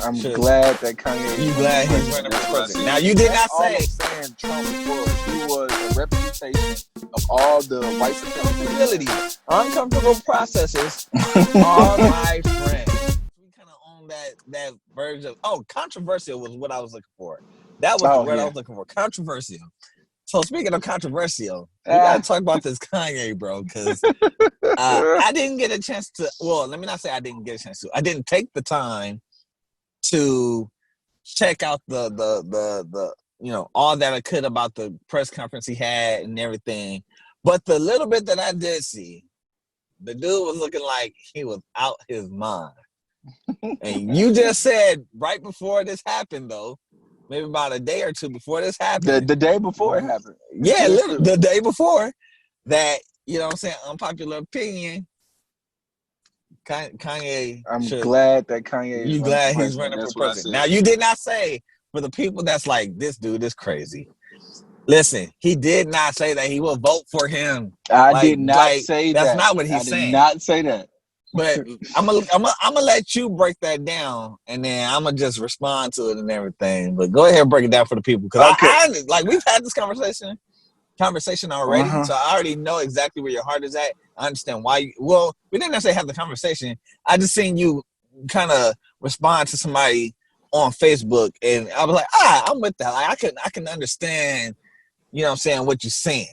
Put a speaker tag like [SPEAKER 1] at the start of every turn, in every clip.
[SPEAKER 1] I'm glad that Kanye.
[SPEAKER 2] You glad he's running for president? Now you did not say.
[SPEAKER 1] Saying Trump was. He was a representation of all the white supremacy,
[SPEAKER 2] uncomfortable processes are my friends. We kind of own that version of controversial was what I was looking for. That was the word I was looking for. Controversial. So speaking of controversial, we gotta talk about this Kanye, bro, because I didn't get a chance to. Well, let me not say I didn't get a chance to. I didn't take the time to check out the all that I could about the press conference he had and everything. But the little bit that I did see, the dude was looking like he was out his mind. And you just said right before this happened, though, maybe about a day or two before this happened.
[SPEAKER 1] The day before it happened.
[SPEAKER 2] Yeah, literally the day before that, you know what I'm saying, unpopular opinion. Kanye.
[SPEAKER 1] I'm glad that Kanye.
[SPEAKER 2] You glad he's running for president. Now you did not say, for the people that's like, this dude is crazy. Listen, he did not say that he will vote for him.
[SPEAKER 1] I did not say that.
[SPEAKER 2] That's not what he's saying.
[SPEAKER 1] I did not say that.
[SPEAKER 2] But I'm gonna let you break that down, and then I'm gonna just respond to it and everything. But go ahead and break it down for the people, because we've had this conversation already, so I already know exactly where your heart is at. I understand why. We didn't necessarily have the conversation. I just seen you kind of respond to somebody on Facebook, and I was like, I'm with that. Like, I can understand, you know what I'm saying, what you're saying.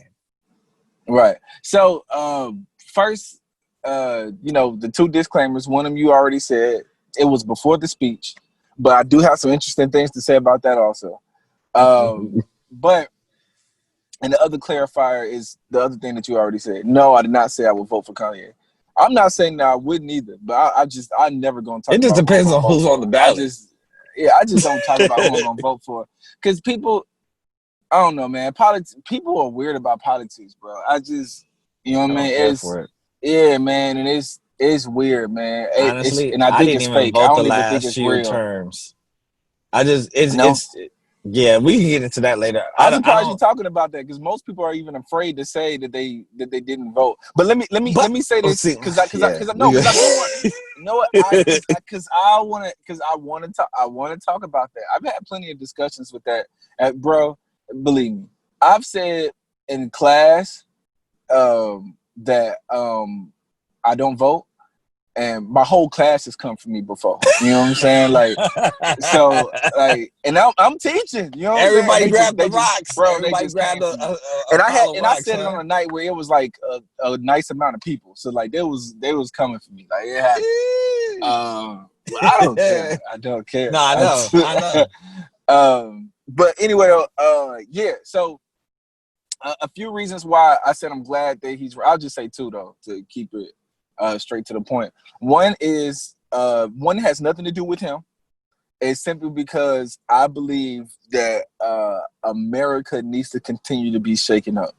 [SPEAKER 1] Right. So first, the two disclaimers. One of them you already said. It was before the speech, but I do have some interesting things to say about that also. But and the other clarifier is the other thing that you already said. No, I did not say I would vote for Kanye. I'm not saying that I wouldn't either, but I never gonna talk.
[SPEAKER 2] It just depends on who's on the ballot.
[SPEAKER 1] I just don't talk about who I'm gonna vote for, because people, I don't know, man. People are weird about politics, bro. You know what I mean? Yeah, man, and it's weird, man.
[SPEAKER 2] Honestly,
[SPEAKER 1] and I think it's fake. I don't even think it's real.
[SPEAKER 2] Terms. Yeah, we can get into that later.
[SPEAKER 1] I'm surprised you're talking about that, because most people are even afraid to say that they didn't vote. But let me say this, because I want to talk about that. I've had plenty of discussions with that, bro. Believe me, I've said in class that I don't vote. And my whole class has come for me before. You know what I'm saying? Like, so, like, and I'm teaching. You know what
[SPEAKER 2] everybody
[SPEAKER 1] I'm saying?
[SPEAKER 2] grabbed the rocks, bro.
[SPEAKER 1] Everybody grabbed I said it on a night where it was like a nice amount of people. So like they was coming for me. Like, yeah. I don't care. I don't care.
[SPEAKER 2] No, I
[SPEAKER 1] know. But anyway, yeah. So a few reasons why I said I'm glad that I'll just say two, though, to keep it straight to the point. One is one has nothing to do with him. It's simply because I believe that America needs to continue to be shaken up.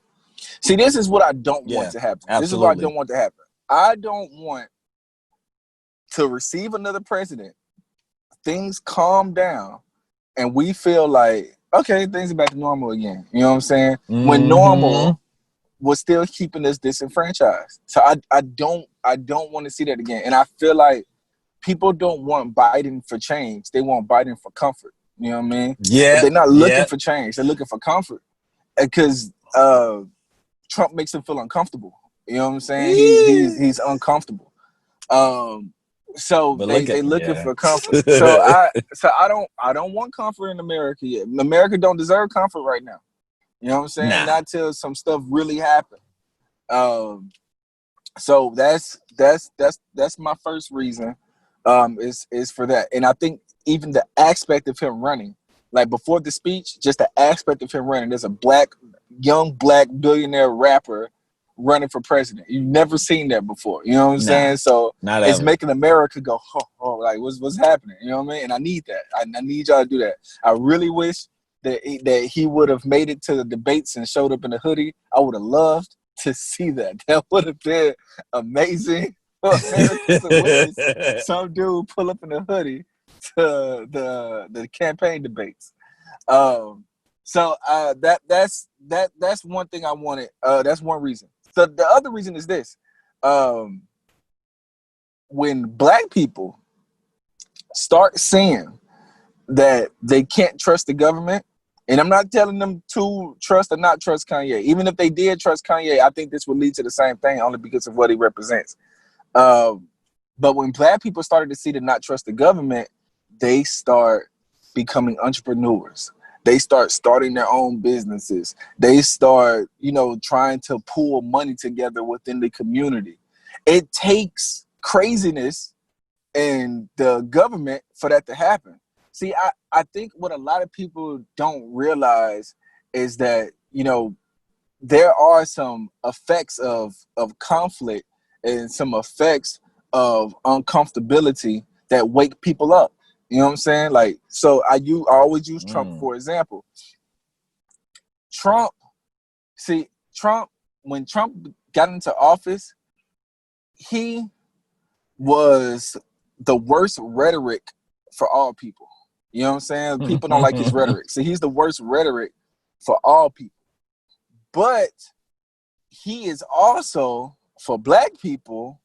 [SPEAKER 1] See, this is what I don't want to happen.
[SPEAKER 2] Absolutely.
[SPEAKER 1] This is what I don't want to happen. I don't want to receive another president, things calm down, and we feel like, okay, things are back to normal again. You know what I'm saying? Mm-hmm. When normal was still keeping us disenfranchised. So I don't want to see that again. And I feel like people don't want Biden for change. They want Biden for comfort. You know what I mean?
[SPEAKER 2] Yeah.
[SPEAKER 1] They're not looking for change. They're looking for comfort. Because Trump makes them feel uncomfortable. You know what I'm saying? He's uncomfortable. So they looking for comfort. So I don't want comfort in America yet. America don't deserve comfort right now. You know what I'm saying?
[SPEAKER 2] Nah.
[SPEAKER 1] Not till some stuff really happen. So that's my first reason. Is for that. And I think even the aspect of him running, like before the speech, just the aspect of him running, there's a young black billionaire rapper running for president. You've never seen that before. You know what I'm saying? So it's making America go, like what's happening? You know what I mean? And I need that. I need y'all to do that. I really wish that he would have made it to the debates and showed up in a hoodie. I would have loved to see that. That would have been amazing. Some dude pull up in a hoodie to the campaign debates. So that's one thing I wanted. That's one reason. So the other reason is this: when black people start seeing that they can't trust the government. And I'm not telling them to trust or not trust Kanye. Even if they did trust Kanye, I think this would lead to the same thing only because of what he represents. But when Black people started to see to not trust the government, they start becoming entrepreneurs. They start starting their own businesses. They start, trying to pull money together within the community. It takes craziness in the government for that to happen. See, I think what a lot of people don't realize is that, there are some effects of conflict and some effects of uncomfortability that wake people up. You know what I'm saying? Like, so I always use Trump for example. Trump, when Trump got into office, he was the worst rhetoric for all people. You know what I'm saying? People don't like his rhetoric. So he's the worst rhetoric for all people. But he is also, for Black people,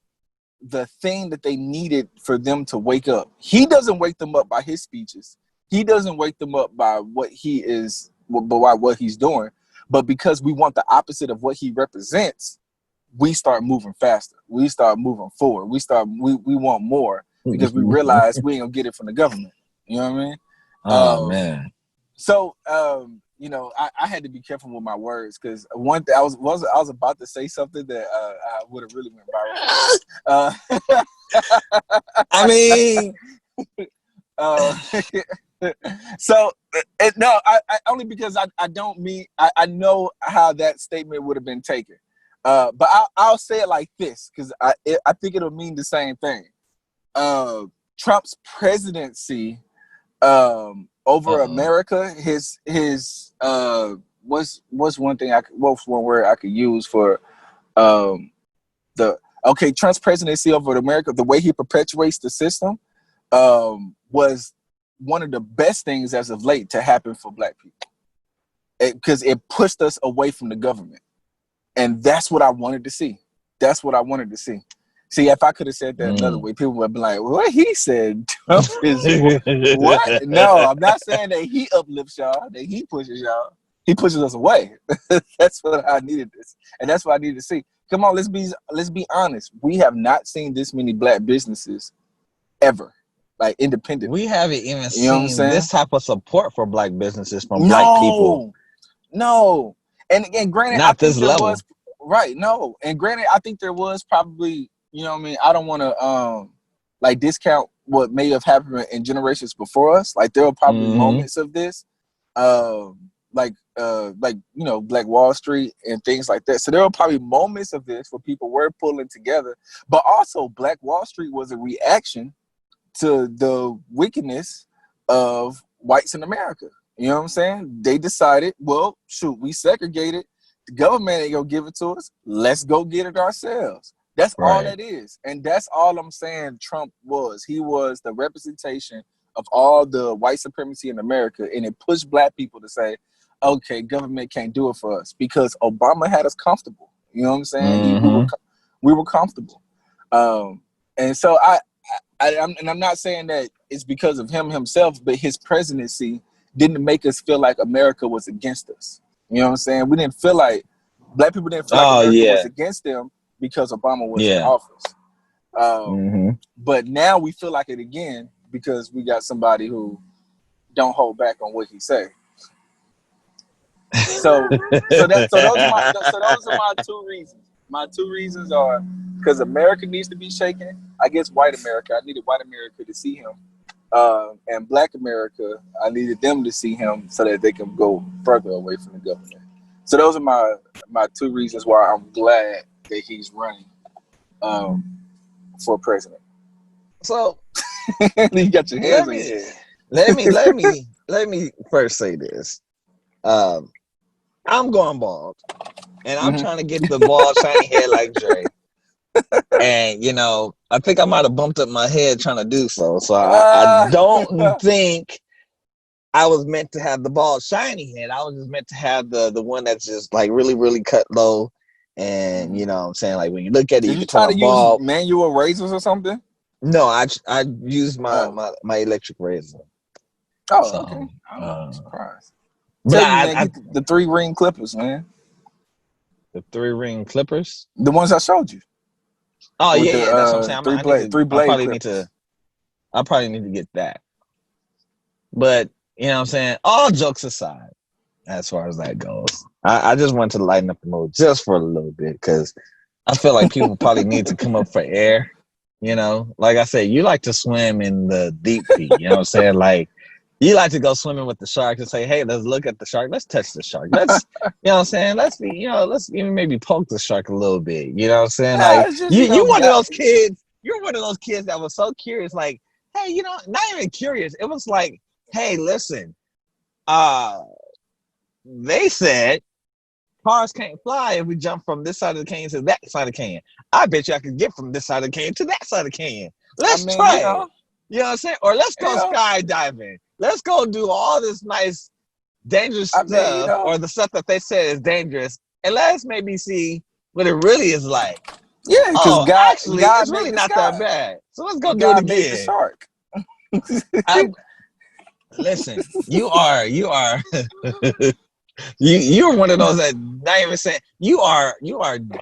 [SPEAKER 1] the thing that they needed for them to wake up. He doesn't wake them up by his speeches. He doesn't wake them up by what he is, by what he's doing. But because we want the opposite of what he represents, we start moving faster. We start moving forward. We want more because we realize we ain't gonna get it from the government. You know what I mean?
[SPEAKER 2] Man.
[SPEAKER 1] So, I had to be careful with my words because one thing I was about to say something that I would have really went viral.
[SPEAKER 2] I mean,
[SPEAKER 1] so no, I only because I don't mean I know how that statement would have been taken. But I'll say it like this because I think it'll mean the same thing. Trump's presidency over America, his what's one thing what's one word I could use for Trump's presidency over America, the way he perpetuates the system was one of the best things as of late to happen for Black people because it pushed us away from the government. And that's what I wanted to see. That's what I wanted to see. See, if I could have said that another way, people would be like, what he said, Trump is what? No, I'm not saying that he uplifts y'all, that he pushes y'all. He pushes us away. That's what I needed this. And that's what I needed to see. Come on, let's be honest. We have not seen this many Black businesses ever, like independent.
[SPEAKER 2] We haven't even seen this type of support for Black businesses from Black people.
[SPEAKER 1] No. And again, granted,
[SPEAKER 2] not this level.
[SPEAKER 1] And granted, I think there was probably, you know what I mean? I don't want to discount what may have happened in generations before us. Like there were probably moments of this, Black Wall Street and things like that. So there were probably moments of this where people were pulling together. But also Black Wall Street was a reaction to the wickedness of whites in America. You know what I'm saying? They decided, well, shoot, we segregated. The government ain't gonna give it to us. Let's go get it ourselves. That's all that is. And that's all I'm saying Trump was. He was the representation of all the white supremacy in America. And it pushed Black people to say, okay, government can't do it for us because Obama had us comfortable. You know what I'm saying? We were comfortable. And so I'm not saying that it's because of him himself, but his presidency didn't make us feel like America was against us. You know what I'm saying? We didn't feel like Black people didn't feel like America was against them because Obama was in office. But now we feel like it again because we got somebody who don't hold back on what he say. So those are my two reasons. My two reasons are because America needs to be shaken. I guess white America. I needed white America to see him. And Black America, I needed them to see him so that they can go further away from the government. So those are my two reasons why I'm glad that he's running for president.
[SPEAKER 2] So
[SPEAKER 1] you got your hands on your head.
[SPEAKER 2] Let me first say this. I'm going bald, and I'm trying to get the bald shiny head like Dre. And I think I might have bumped up my head trying to do so. So I don't think I was meant to have the bald shiny head. I was just meant to have the one that's just like really, really cut low. And you know what I'm saying? Like when you look at it,
[SPEAKER 1] did you try to use manual razors or something?
[SPEAKER 2] No, I used my electric razor.
[SPEAKER 1] Oh, okay.
[SPEAKER 2] So,
[SPEAKER 1] I'm surprised.
[SPEAKER 2] but
[SPEAKER 1] Tell you, man,
[SPEAKER 2] I
[SPEAKER 1] get the 3-ring Clippers, man.
[SPEAKER 2] the 3-ring Clippers.
[SPEAKER 1] The ones I showed you
[SPEAKER 2] Oh
[SPEAKER 1] with
[SPEAKER 2] yeah,
[SPEAKER 1] the
[SPEAKER 2] yeah. That's what I'm saying. I need to.
[SPEAKER 1] three blade Clippers.
[SPEAKER 2] I probably need to get that. But you know what I'm saying. All jokes aside, as far as that goes, I just want to lighten up the mood just for a little bit because I feel like people probably need to come up for air. You know, like I said, you like to swim in the deep sea. You know what I'm saying? Like, you like to go swimming with the shark and say, hey, let's look at the shark. Let's touch the shark. Let's, you know what I'm saying? Let's even maybe poke the shark a little bit. You know what I'm saying? Like,
[SPEAKER 1] It's just,
[SPEAKER 2] you one of those kids. You're one of those kids that was so curious. Like, hey, not even curious. It was like, hey, listen, they said cars can't fly if we jump from this side of the canyon to that side of the canyon. I bet you I could get from this side of the canyon to that side of the canyon. Let's try it. You know what I'm saying? Or let's go skydiving. Let's go do all this nice, dangerous stuff, or the stuff that they said is dangerous, and let's maybe see what it really is like.
[SPEAKER 1] Yeah, because
[SPEAKER 2] Actually,
[SPEAKER 1] God
[SPEAKER 2] it's
[SPEAKER 1] made
[SPEAKER 2] really
[SPEAKER 1] the
[SPEAKER 2] not
[SPEAKER 1] sky.
[SPEAKER 2] that bad. So let's go do it
[SPEAKER 1] God made the
[SPEAKER 2] again.
[SPEAKER 1] shark.
[SPEAKER 2] Listen, you are you're one of those that not even saying you are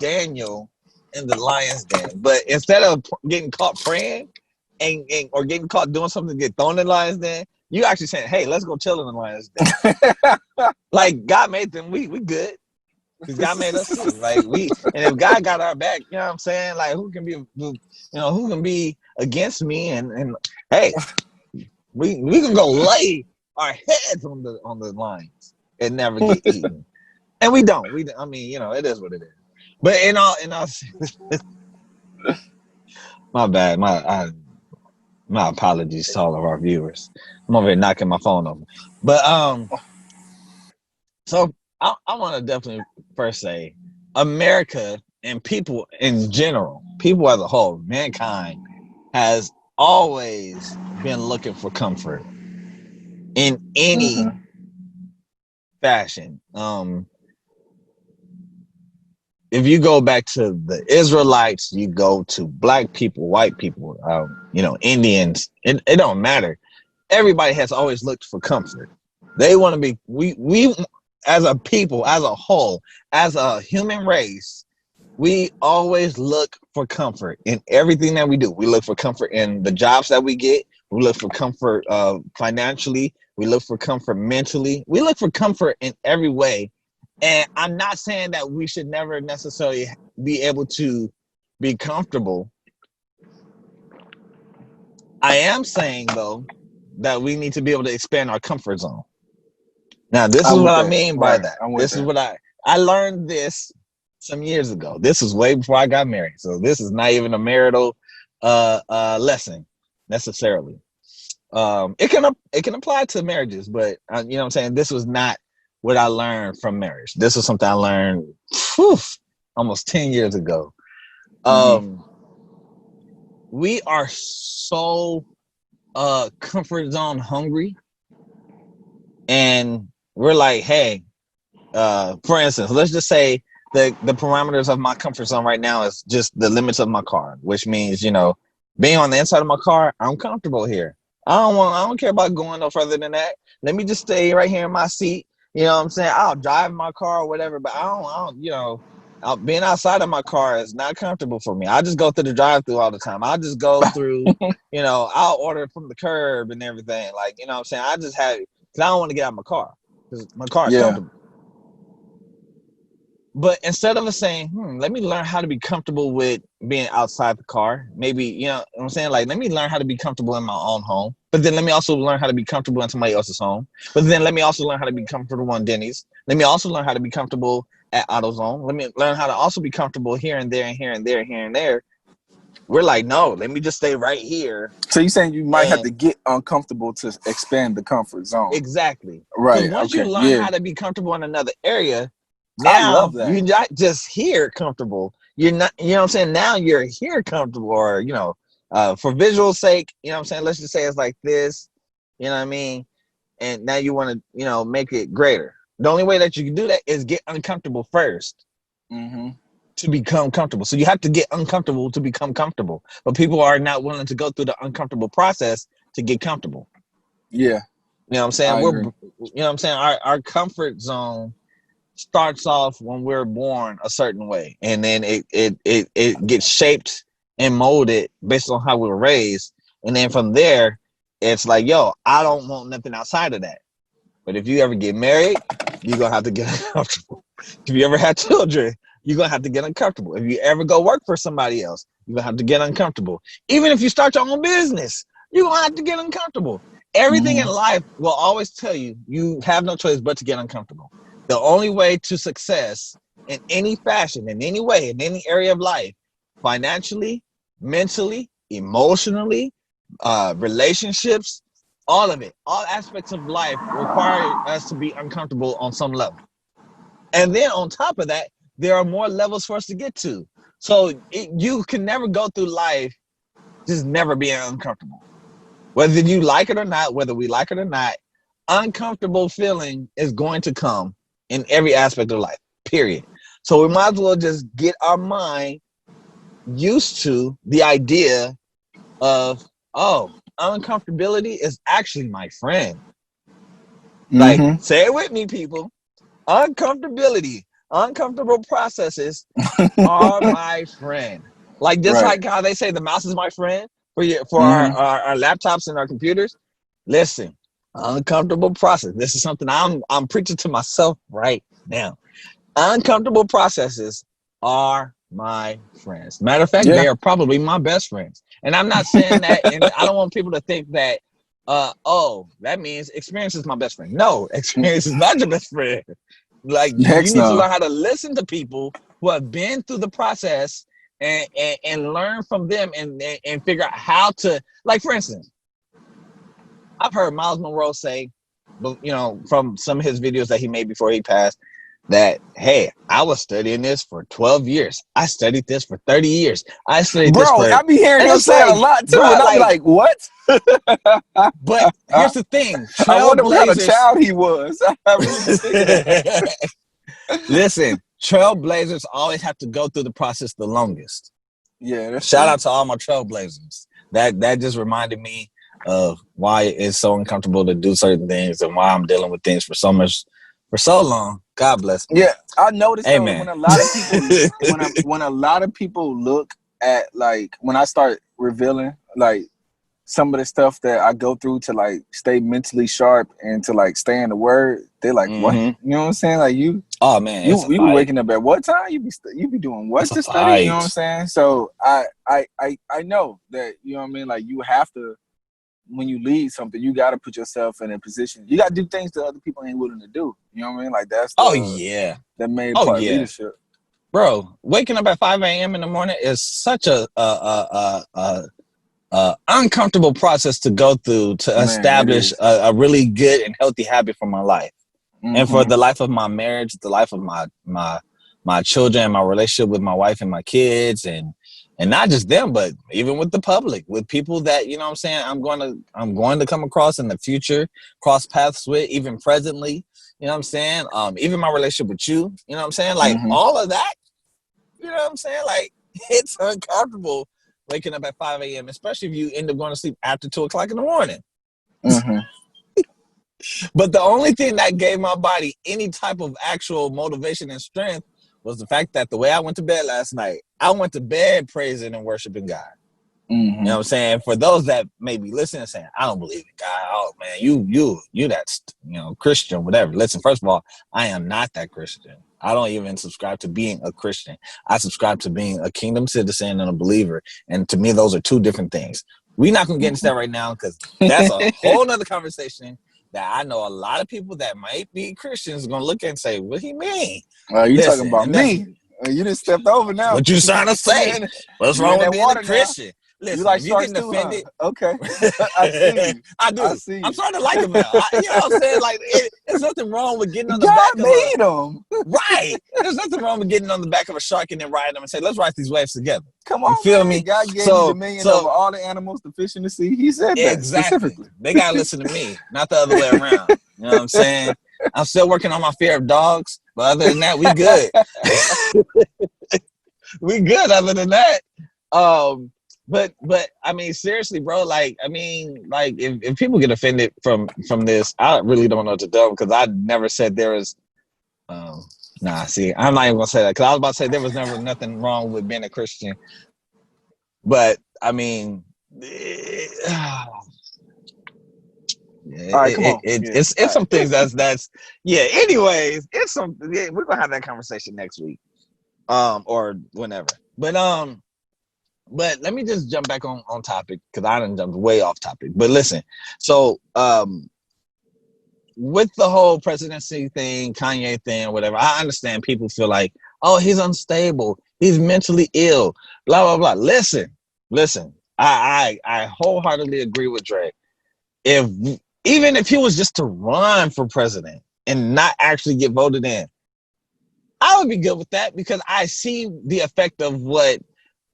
[SPEAKER 2] Daniel in the lion's den, but instead of getting caught praying and or getting caught doing something to get thrown in the lion's den, you actually saying, hey, let's go chill in the lion's den. Like God made them, we good, because God made us too. Like and if God got our back, you know what I'm saying, like who can be against me, and hey, we can go lay our heads on the lions and never get eaten. And we don't. I mean, it is what it is. But in all my bad. My apologies to all of our viewers. I'm over here knocking my phone over. But so I want to definitely first say America and people in general, people as a whole, mankind has always been looking for comfort in any fashion. If you go back to the Israelites, you go to black people, white people, Indians, it don't matter. Everybody has always looked for comfort. They want to be, we as a people, as a whole, as a human race, we always look for comfort in everything that we do. We look for comfort in the jobs that we get. We look for comfort financially. We look for comfort mentally. We look for comfort in every way. And I'm not saying that we should never necessarily be able to be comfortable. I am saying, though, that we need to be able to expand our comfort zone. Now, this is what I mean by that. This is what I learned this some years ago. This was way before I got married. So this is not even a marital lesson necessarily. It can apply to marriages, but you know what I'm saying? This was not what I learned from marriage. This was something I learned almost 10 years ago. We are so comfort zone hungry, and we're like, hey, for instance, let's just say the parameters of my comfort zone right now is just the limits of my car, which means, being on the inside of my car, I'm comfortable here. I don't care about going no further than that. Let me just stay right here in my seat. You know what I'm saying? I'll drive my car or whatever, but I don't, being outside of my car is not comfortable for me. I just go through the drive-through all the time. I just go through, I'll order from the curb and everything. Like, you know what I'm saying? I just have it because I don't want to get out of my car because my car is comfortable. But instead of us saying, let me learn how to be comfortable with being outside the car, maybe, you know what I'm saying? Like, let me learn how to be comfortable in my own home. But then let me also learn how to be comfortable in somebody else's home. But then let me also learn how to be comfortable on Denny's. Let me also learn how to be comfortable at AutoZone. Let me learn how to also be comfortable here and there and here and there and here and there. We're like, no, let me just stay right here.
[SPEAKER 1] So you're saying you might have to get uncomfortable to expand the comfort zone.
[SPEAKER 2] Exactly.
[SPEAKER 1] Right.
[SPEAKER 2] Because once you learn how to be comfortable in another area, now you're not just here comfortable. You're not, you know what I'm saying? Now you're here comfortable, or, for visual sake, you know what I'm saying? Let's just say it's like this, you know what I mean? And now you want to, make it greater. The only way that you can do that is get uncomfortable first to become comfortable. So you have to get uncomfortable to become comfortable. But people are not willing to go through the uncomfortable process to get comfortable.
[SPEAKER 1] Yeah.
[SPEAKER 2] You know what I'm saying?
[SPEAKER 1] I
[SPEAKER 2] You
[SPEAKER 1] agree.
[SPEAKER 2] know what I'm saying? Our comfort zone starts off when we're born a certain way, and then it gets shaped and molded based on how we were raised, and then from there, it's like, yo, I don't want nothing outside of that. But if you ever get married, you're gonna have to get uncomfortable. If you ever have children, you're gonna have to get uncomfortable. If you ever go work for somebody else, you're gonna have to get uncomfortable. Even if you start your own business, you're gonna have to get uncomfortable. Everything in life will always tell you you have no choice but to get uncomfortable. The only way to success in any fashion, in any way, in any area of life, financially, mentally, emotionally, relationships, all of it, all aspects of life require us to be uncomfortable on some level. And then on top of that, there are more levels for us to get to. So you can never go through life just never being uncomfortable. Whether you like it or not, whether we like it or not, uncomfortable feeling is going to come in every aspect of life, period. So we might as well just get our mind used to the idea of, oh, uncomfortability is actually my friend. Like, say it with me, people. Uncomfortability, uncomfortable processes are my friend. Like, just
[SPEAKER 1] Right.
[SPEAKER 2] like how they say the mouse is my friend for our laptops and our computers. Listen, uncomfortable process. This is something I'm preaching to myself right now. Uncomfortable processes are my friends. Matter of fact, they are probably my best friends. And I'm not saying that, and I don't want people to think that, oh, that means experience is my best friend. No, experience is not your best friend. Like, you need to learn how to listen to people who have been through the process and learn from them and figure out how to, like, for instance, I've heard Miles Monroe say, you know, from some of his videos that he made before he passed, that, hey, I was studying this for 12 years. I studied this for 30 years. I studied this for...
[SPEAKER 1] I be hearing him say a lot too, and I be like, what?
[SPEAKER 2] But here's the thing.
[SPEAKER 1] I wonder what kind of child he was. I really thinking that.
[SPEAKER 2] Listen, trailblazers always have to go through the process the longest.
[SPEAKER 1] Yeah, that's
[SPEAKER 2] Shout
[SPEAKER 1] true.
[SPEAKER 2] out to all my trailblazers. That just reminded me of why it's so uncomfortable to do certain things and why I'm dealing with things for so long. God bless me.
[SPEAKER 1] Yeah, I noticed though,
[SPEAKER 2] Amen.
[SPEAKER 1] when a lot of people when a lot of people look at, like, when I start revealing like some of the stuff that I go through to like stay mentally sharp and to like stay in the word, they're like, what? You know what I'm saying? Like, you,
[SPEAKER 2] oh man,
[SPEAKER 1] you be waking up at what time? You be doing what to study? You know what I'm saying? So I know that, you know what I mean? Like, you have to, when you lead something, you got to put yourself in a position. You got to do things that other people ain't willing to do. You know what I mean? Like, that's the main part of leadership.
[SPEAKER 2] Bro, waking up at 5 a.m. in the morning is such a uncomfortable process to go through to establish a really good and healthy habit for my life, and for the life of my marriage, the life of my children, my relationship with my wife and my kids, and not just them, but even with the public, with people that, you know what I'm saying, I'm going to come across in the future, cross paths with, even presently, you know what I'm saying, even my relationship with you, you know what I'm saying, like, all of that, you know what I'm saying, like, it's uncomfortable waking up at 5 a.m., especially if you end up going to sleep after 2 o'clock in the morning. But the only thing that gave my body any type of actual motivation and strength was the fact that the way I went to bed last night, I went to bed praising and worshiping God. You know what I'm saying? For those that may be listening and saying, I don't believe in God. Oh man, you that's, you know, Christian, whatever. Listen, first of all, I am not that Christian. I don't even subscribe to being a Christian. I subscribe to being a kingdom citizen and a believer. And to me, those are two different things. We're not going to get into that right now, because that's a whole nother conversation that I know a lot of people that might be Christians are going to look at and say, what he mean?
[SPEAKER 1] You talking about me? You didn't step over now.
[SPEAKER 2] What you trying to say? What's wrong with being a Christian? Listen,
[SPEAKER 1] you like
[SPEAKER 2] if you're getting offended,
[SPEAKER 1] okay. I see you.
[SPEAKER 2] I do. I'm starting to like him now. You know what I'm saying? Like, there's nothing wrong with getting on the
[SPEAKER 1] God
[SPEAKER 2] back
[SPEAKER 1] made
[SPEAKER 2] of right. There's nothing wrong with getting on the back of a shark and then riding them and say, let's ride these waves together.
[SPEAKER 1] Come on,
[SPEAKER 2] you feel
[SPEAKER 1] man.
[SPEAKER 2] me?
[SPEAKER 1] God gave you dominion over all the animals, the fish in the sea. He said that specifically.
[SPEAKER 2] They gotta listen to me, not the other way around. You know what I'm saying? I'm still working on my fear of dogs, but other than that, we good. We good. Other than that, but I mean, seriously, bro. Like, I mean, like, if people get offended from this, I really don't know what to do, because I never said there was. Nah, see, I'm not even gonna say that, because I was about to say there was never nothing wrong with being a Christian, but I mean,
[SPEAKER 1] All right, come on.
[SPEAKER 2] it's some things that's yeah. Anyways, it's some we're gonna have that conversation next week, or whenever. But let me just jump back on topic, because I done jumped way off topic. But listen, so with the whole presidency thing, Kanye thing, whatever, I understand people feel like, oh, he's unstable, he's mentally ill, blah blah blah. Listen. I wholeheartedly agree with Dre. If Even if he was just to run for president and not actually get voted in, I would be good with that, because I see the effect of what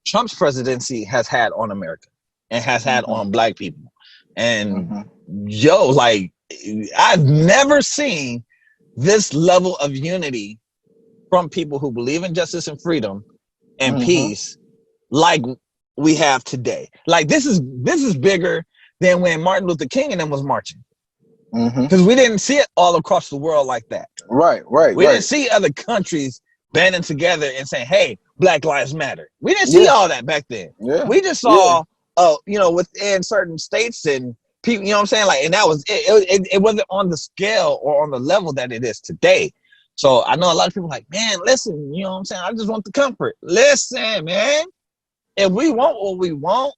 [SPEAKER 2] Trump's presidency has had on America and has had on black people. And yo, like, I've never seen this level of unity from people who believe in justice and freedom and peace like we have today. Like, this is bigger than when Martin Luther King and them was marching. Because we didn't see it all across the world like that.
[SPEAKER 1] Right.
[SPEAKER 2] We didn't see other countries banding together and saying, hey, Black Lives Matter. We didn't see all that back then. We just saw, within certain states and people, you know what I'm saying? Like, and that was, it wasn't on the scale or on the level that it is today. So I know a lot of people like, man, listen, you know what I'm saying? I just want the comfort. Listen, man, if we want what we want,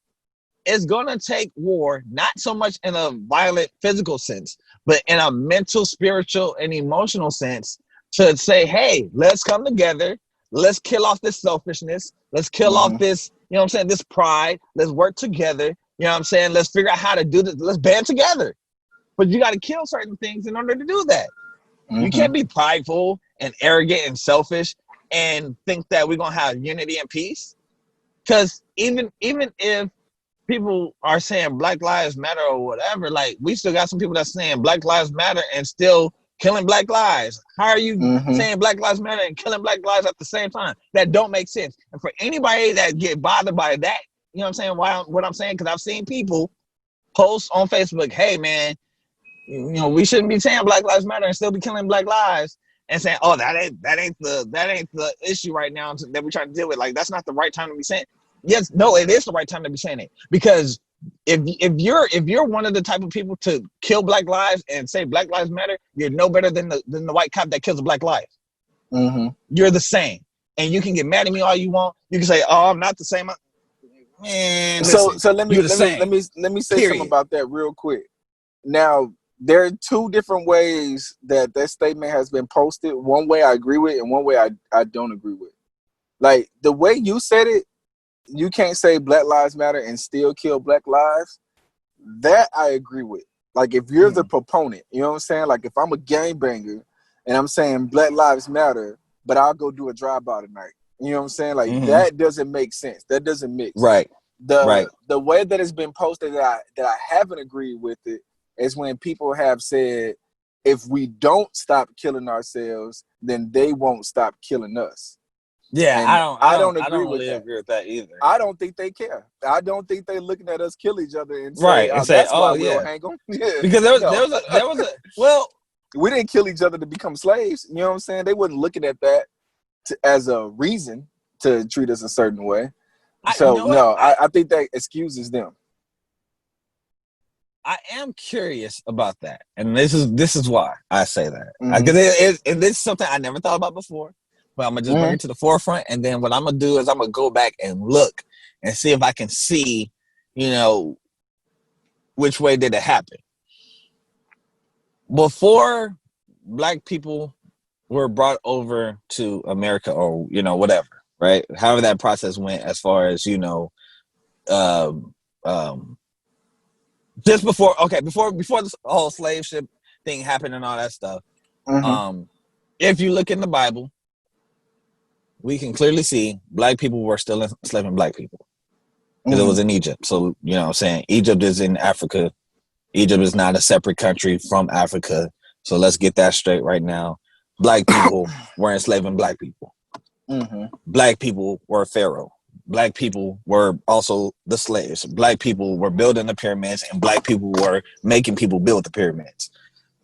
[SPEAKER 2] it's going to take war, not so much in a violent physical sense, but in a mental, spiritual, and emotional sense, to say, hey, let's come together. Let's kill off this selfishness. Let's kill off this, you know what I'm saying, this pride. Let's work together. You know what I'm saying? Let's figure out how to do this. Let's band together. But you got to kill certain things in order to do that. You can't be prideful and arrogant and selfish and think that we're going to have unity and peace. Because even if people are saying Black Lives Matter or whatever, like, we still got some people that's saying Black Lives Matter and still killing Black lives. How are you saying Black Lives Matter and killing Black lives at the same time? That don't make sense. And for anybody that get bothered by that, you know what I'm saying? What I'm saying, because I've seen people post on Facebook, hey man, you know, we shouldn't be saying Black Lives Matter and still be killing Black lives, and saying, oh, that ain't the issue right now that we're trying to deal with. Like, that's not the right time to be saying. Yes, no, it is the right time to be saying it, because if you're one of the type of people to kill Black lives and say Black Lives Matter, you're no better than the white cop that kills a Black life. You're the same, and you can get mad at me all you want. You can say, oh, I'm not the same. Man, listen,
[SPEAKER 1] so let me say something about that real quick. Now, there are two different ways that statement has been posted. One way I agree with, and one way I don't agree with. Like, the way you said it, you can't say Black Lives Matter and still kill Black lives. That I agree with. Like, if you're the proponent, you know what I'm saying? Like, if I'm a gangbanger and I'm saying Black Lives Matter, but I'll go do a drive-by tonight. You know what I'm saying? Like, that doesn't make sense. That doesn't mix.
[SPEAKER 2] Right.
[SPEAKER 1] The way that it's been posted that I haven't agreed with it is when people have said, if we don't stop killing ourselves, then they won't stop killing us.
[SPEAKER 2] Yeah,
[SPEAKER 1] and
[SPEAKER 2] I don't
[SPEAKER 1] agree with that either. I don't think they care. I don't think they're looking at us kill each other and say,
[SPEAKER 2] and say,
[SPEAKER 1] that's why we'll hang them.
[SPEAKER 2] Because there was a well,
[SPEAKER 1] we didn't kill each other to become slaves. You know what I'm saying? They wasn't looking at that as a reason to treat us a certain way. I think that excuses them.
[SPEAKER 2] I am curious about that, and this is why I say that, because this is something I never thought about before. But I'm gonna just bring it to the forefront, and then what I'm gonna do is I'm gonna go back and look and see if I can see, you know, which way did it happen. Before Black people were brought over to America, or, you know, whatever, right? However that process went, as far as, you know, just before this whole slave ship thing happened and all that stuff. If you look in the Bible, we can clearly see Black people were still enslaving Black people, because it was in Egypt. So, you know what I'm saying? Egypt is in Africa. Egypt is not a separate country from Africa. So let's get that straight right now. Black people were enslaving Black people. Black people were Pharaoh. black people were also the slaves. Black people were building the pyramids, and black people were making people build the pyramids.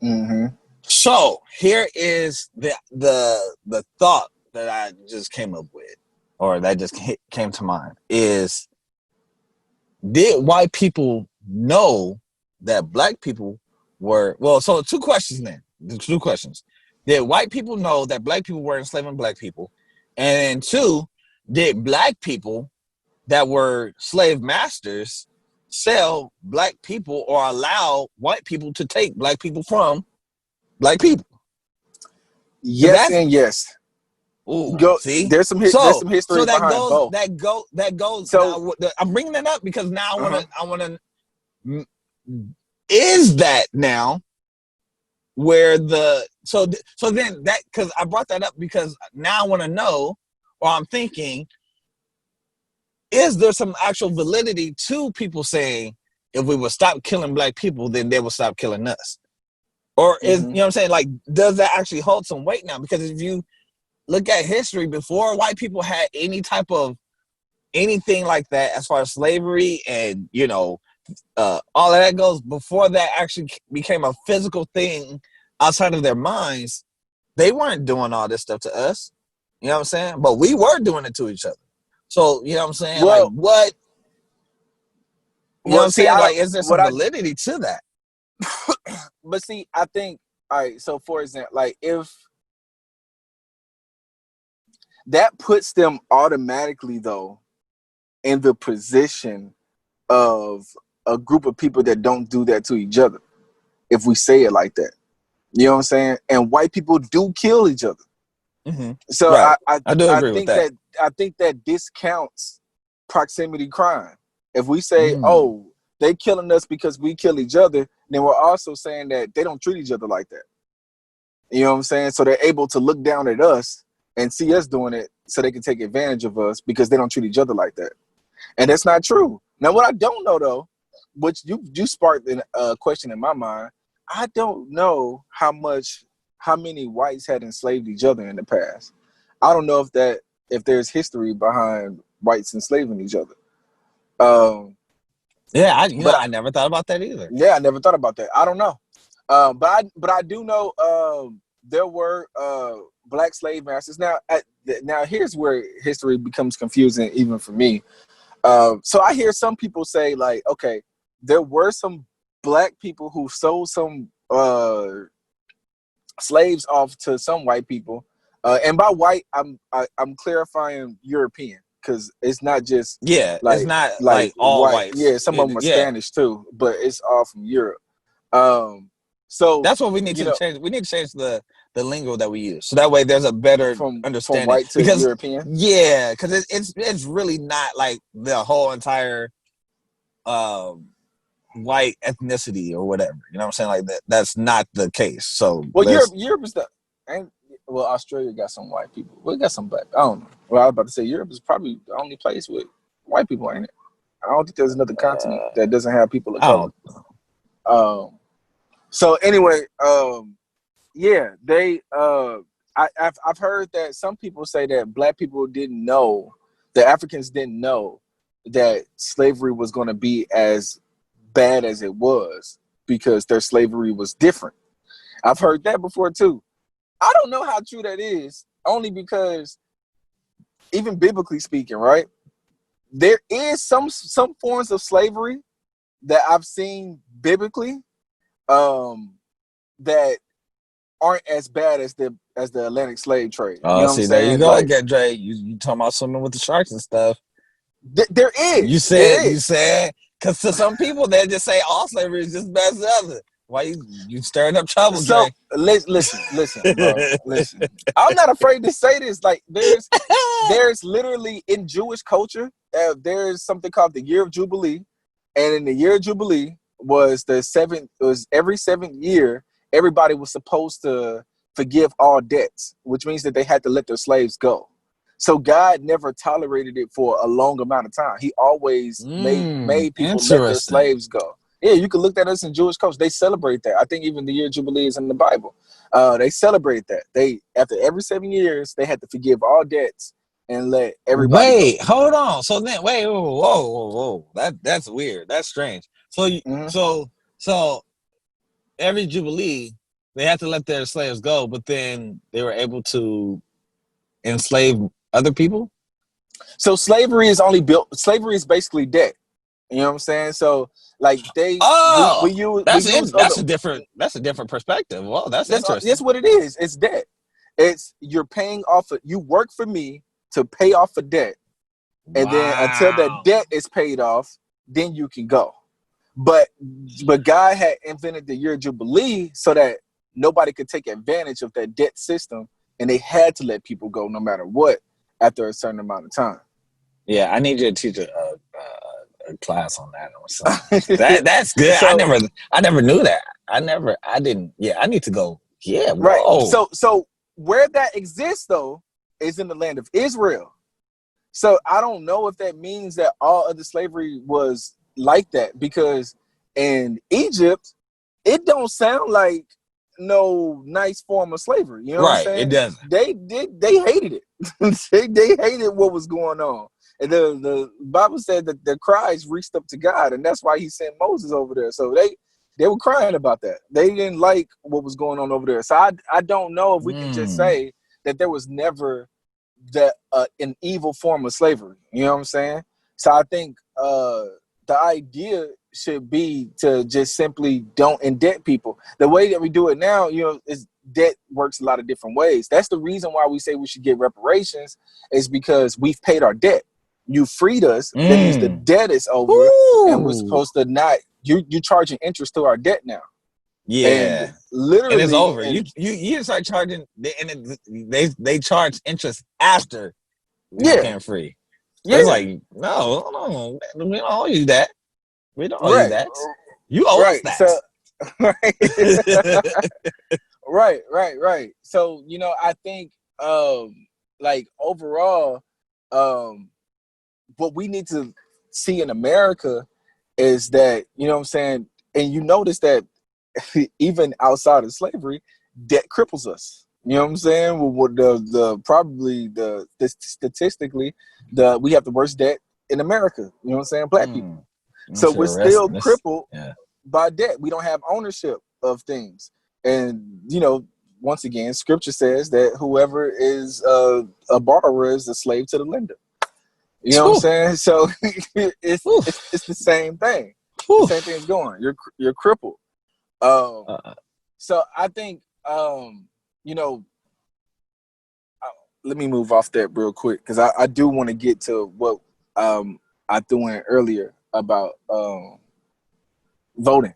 [SPEAKER 1] Mm-hmm.
[SPEAKER 2] So here is the thought that I just came up with, or that just came to mind, is, did white people know that black people were, well, so two questions then. Two questions. Did white people know that black people were enslaving black people? And two, did black people that were slave masters sell black people or allow white people to take black people from black people?
[SPEAKER 1] Yes and yes. Go.
[SPEAKER 2] See,
[SPEAKER 1] There's some
[SPEAKER 2] so
[SPEAKER 1] history behind both.
[SPEAKER 2] that goes.
[SPEAKER 1] So
[SPEAKER 2] Now I'm bringing that up because now I want to. Is that now where the so then that, because I brought that up because now I want to know, or I'm thinking, is there some actual validity to people saying if we would stop killing black people, then they will stop killing us? Or is, you know what I'm saying? Like, does that actually hold some weight now? Because if you look at history, before white people had any type of anything like that, as far as slavery and, you know, all of that goes, before that actually became a physical thing outside of their minds, they weren't doing all this stuff to us. You know what I'm saying? But we were doing it to each other. So, you know what I'm saying?
[SPEAKER 1] Well,
[SPEAKER 2] like, what? You know what I'm
[SPEAKER 1] see,
[SPEAKER 2] saying? Like, is there some validity to that?
[SPEAKER 1] But see, I think, all right, so for example, like, if that puts them automatically, though, in the position of a group of people that don't do that to each other, if we say it like that. You know what I'm saying? And white people do kill each other.
[SPEAKER 2] Mm-hmm.
[SPEAKER 1] So
[SPEAKER 2] right.
[SPEAKER 1] I
[SPEAKER 2] do agree with that.
[SPEAKER 1] I think that discounts proximity crime. If we say, oh, they killing us because we kill each other, then we're also saying that they don't treat each other like that. You know what I'm saying? So they're able to look down at us and see us doing it so they can take advantage of us because they don't treat each other like that. And that's not true. Now, what I don't know, though, which you sparked a question in my mind, I don't know how many whites had enslaved each other in the past. I don't know if there's history behind whites enslaving each other.
[SPEAKER 2] Yeah, I never thought about that either.
[SPEAKER 1] Yeah, I never thought about that. I don't know. But I do know there were black slave masters. Now here's where history becomes confusing even for me. So I hear some people say, like, okay, there were some black people who sold some slaves off to some white people, and by white I'm clarifying European, because it's not just
[SPEAKER 2] it's not like all
[SPEAKER 1] white.
[SPEAKER 2] whites.
[SPEAKER 1] Yeah, some of them are Spanish too, but it's all from Europe. So
[SPEAKER 2] that's what we need to change. We need to change the lingo that we use, so that way there's a better understanding.
[SPEAKER 1] From white to European.
[SPEAKER 2] Yeah, because it's really not like the whole entire white ethnicity or whatever. You know what I'm saying? Like that's not the case. So
[SPEAKER 1] Europe is Australia got some white people. We got some black. I don't know. Well, I was about to say Europe is probably the only place with white people, ain't it? I don't think there's another continent that doesn't have people of color. So anyway, yeah, they. I've heard that some people say that black people didn't know, the Africans didn't know that slavery was going to be as bad as it was because their slavery was different. I've heard that before too. I don't know how true that is, only because even biblically speaking, right, there is some forms of slavery that I've seen biblically that aren't as bad as the Atlantic slave trade. You know what I'm saying?
[SPEAKER 2] There you go again, Dre. You talking about swimming with the sharks and stuff.
[SPEAKER 1] There is.
[SPEAKER 2] You said, because to some people they just say all slavery is just bad as the other. Why you stirring up trouble,
[SPEAKER 1] so,
[SPEAKER 2] Dre?
[SPEAKER 1] Listen, bro. Listen. I'm not afraid to say this. Like, there's literally in Jewish culture, there's something called the Year of Jubilee, and in the Year of Jubilee was every 7th year, everybody was supposed to forgive all debts, which means that they had to let their slaves go. So God never tolerated it for a long amount of time. He always made people let their slaves go. Yeah, you can look at us in Jewish culture. They celebrate that. I think even the Year of Jubilee is in the Bible. They celebrate that. After every 7 years, they had to forgive all debts and let everybody go.
[SPEAKER 2] Wait, hold on. So then, wait, whoa. That's weird. That's strange. So so every Jubilee, they had to let their slaves go, but then they were able to enslave other people.
[SPEAKER 1] So slavery is basically debt. You know what I'm saying? So like we use
[SPEAKER 2] that's
[SPEAKER 1] other.
[SPEAKER 2] a different perspective. Well, that's
[SPEAKER 1] That's
[SPEAKER 2] interesting.
[SPEAKER 1] what it is. It's debt. It's you're paying off. You work for me to pay off a debt, and then until that
[SPEAKER 2] Wow.
[SPEAKER 1] debt is paid off, then you can go. But God had invented the year Jubilee so that nobody could take advantage of that debt system, and they had to let people go no matter what after a certain amount of time.
[SPEAKER 2] Yeah, I need you to teach a class on that or something. That's good.
[SPEAKER 1] So,
[SPEAKER 2] I never knew that. I didn't. Yeah, I need to go. Yeah,
[SPEAKER 1] right.
[SPEAKER 2] whoa.
[SPEAKER 1] So where that exists though is in the land of Israel. So I don't know if that means that all other slavery was like that, because in Egypt, it don't sound like no nice form of slavery. You know what I'm
[SPEAKER 2] Right, it
[SPEAKER 1] saying?
[SPEAKER 2] doesn't.
[SPEAKER 1] They hated it. they hated what was going on. And the Bible said that their cries reached up to God, and that's why he sent Moses over there. So they were crying about that. They didn't like what was going on over there. So I don't know if we can just say that there was never an evil form of slavery. You know what I'm saying? So I think the idea should be to just simply don't indebt people. The way that we do it now, is debt works a lot of different ways. That's the reason why we say we should get reparations, is because we've paid our debt. You freed us. That means the debt is over.
[SPEAKER 2] Ooh.
[SPEAKER 1] And we're supposed to not. You're charging interest to our debt now.
[SPEAKER 2] Yeah,
[SPEAKER 1] and literally,
[SPEAKER 2] and it's over. You start charging, and they charge interest after we became free. So it's like, no, we don't owe you that. We don't owe you that. You owe us that.
[SPEAKER 1] So, right. So I think like overall, what we need to see in America is that, you know what I'm saying, and you notice that even outside of slavery, debt cripples us. You know what I'm saying? Statistically, we have the worst debt in America. You know what I'm saying? Black people. So we're still crippled by debt. We don't have ownership of things. And, once again, scripture says that whoever is a borrower is a slave to the lender. You know what I'm saying? So it's the same thing. The same thing is going. You're crippled. So I think, let me move off that real quick, because I do want to get to what I threw in earlier about voting.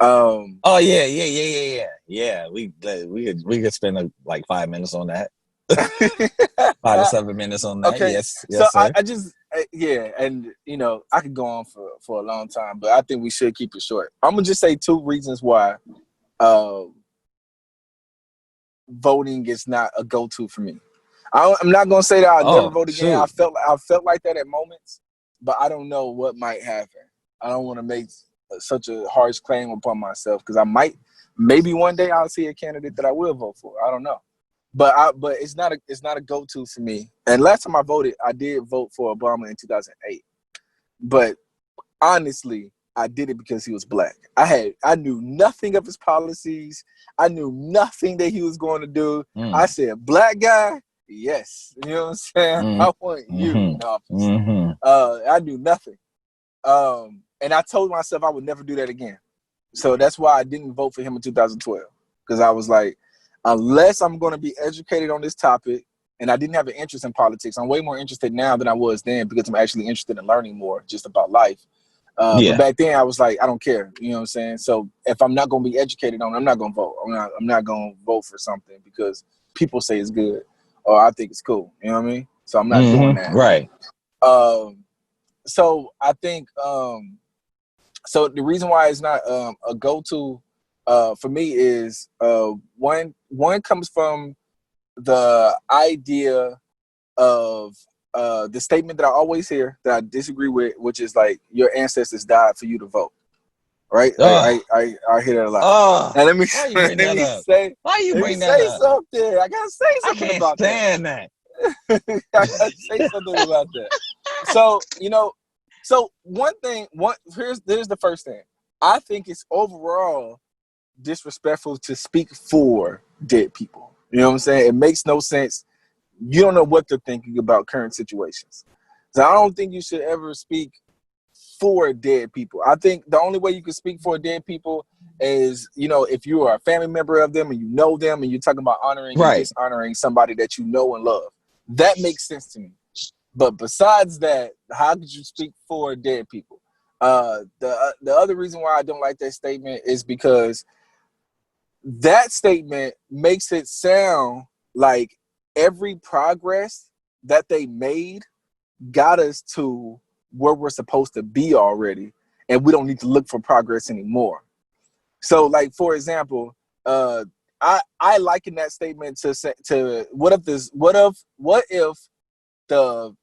[SPEAKER 2] Oh yeah. We could spend like 5 minutes on that. 5 to 7 minutes on that.
[SPEAKER 1] Okay.
[SPEAKER 2] Yes,
[SPEAKER 1] so
[SPEAKER 2] sir.
[SPEAKER 1] I just and I could go on for a long time, but I think we should keep it short. I'm gonna just say 2 reasons why voting is not a go-to for me. I'm not gonna say that I'll never vote again.
[SPEAKER 2] Shoot.
[SPEAKER 1] I felt like that at moments, but I don't know what might happen. I don't want to make such a harsh claim upon myself, because maybe one day I'll see a candidate that I will vote for. I don't know, but it's not a go-to for me. And last time I voted, I did vote for Obama in 2008, but honestly, I did it because he was black. I knew nothing of his policies. I knew nothing that he was going to do. I said, black guy, yes. You know what I'm saying? I want you in office. I knew nothing. And I told myself I would never do that again. So that's why I didn't vote for him in 2012. Because I was like, unless I'm going to be educated on this topic, and I didn't have an interest in politics. I'm way more interested now than I was then, because I'm actually interested in learning more just about life. But back then I was like, I don't care. You know what I'm saying? So if I'm not going to be educated on it, I'm not going to vote. I'm not going to vote for something because people say it's good or I think it's cool. You know what I mean? So I'm not doing that.
[SPEAKER 2] Right.
[SPEAKER 1] So I think, so the reason why it's not a go-to for me is one comes from the idea of the statement that I always hear that I disagree with, which is like, your ancestors died for you to vote. Right? I hear that a lot. And let me say
[SPEAKER 2] Why you bring that up?
[SPEAKER 1] something. I gotta say something about that.
[SPEAKER 2] I can't stand that.
[SPEAKER 1] I gotta say something about that. So so here's the first thing. I think it's overall disrespectful to speak for dead people. You know what I'm saying? It makes no sense. You don't know what they're thinking about current situations. So I don't think you should ever speak for dead people. I think the only way you can speak for dead people is, if you are a family member of them and you know them and you're talking about honoring and dishonoring somebody that you know and love. That makes sense to me. But besides that, how could you speak for dead people? The other reason why I don't like that statement is because that statement makes it sound like every progress that they made got us to where we're supposed to be already, and we don't need to look for progress anymore. So, like, for example, I liken that statement to what if the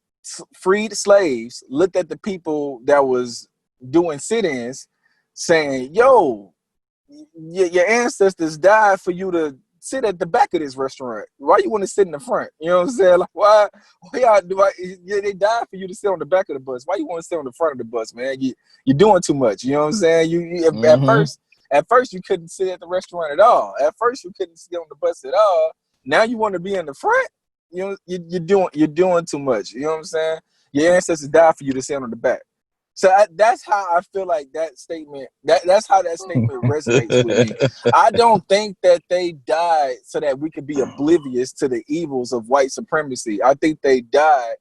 [SPEAKER 1] freed slaves looked at the people that was doing sit-ins saying, yo, your ancestors died for you to sit at the back of this restaurant. Why you want to sit in the front? You know what I'm saying? Like, why y'all they died for you to sit on the back of the bus. Why you want to sit on the front of the bus, man? You're doing too much. You know what I'm saying? At first you couldn't sit at the restaurant at all. At first you couldn't sit on the bus at all. Now you want to be in the front? You're doing too much. You know what I'm saying? Your ancestors died for you to sit on the back. So that's how I feel like that statement. That's how that statement resonates with me. I don't think that they died so that we could be oblivious to the evils of white supremacy. I think they died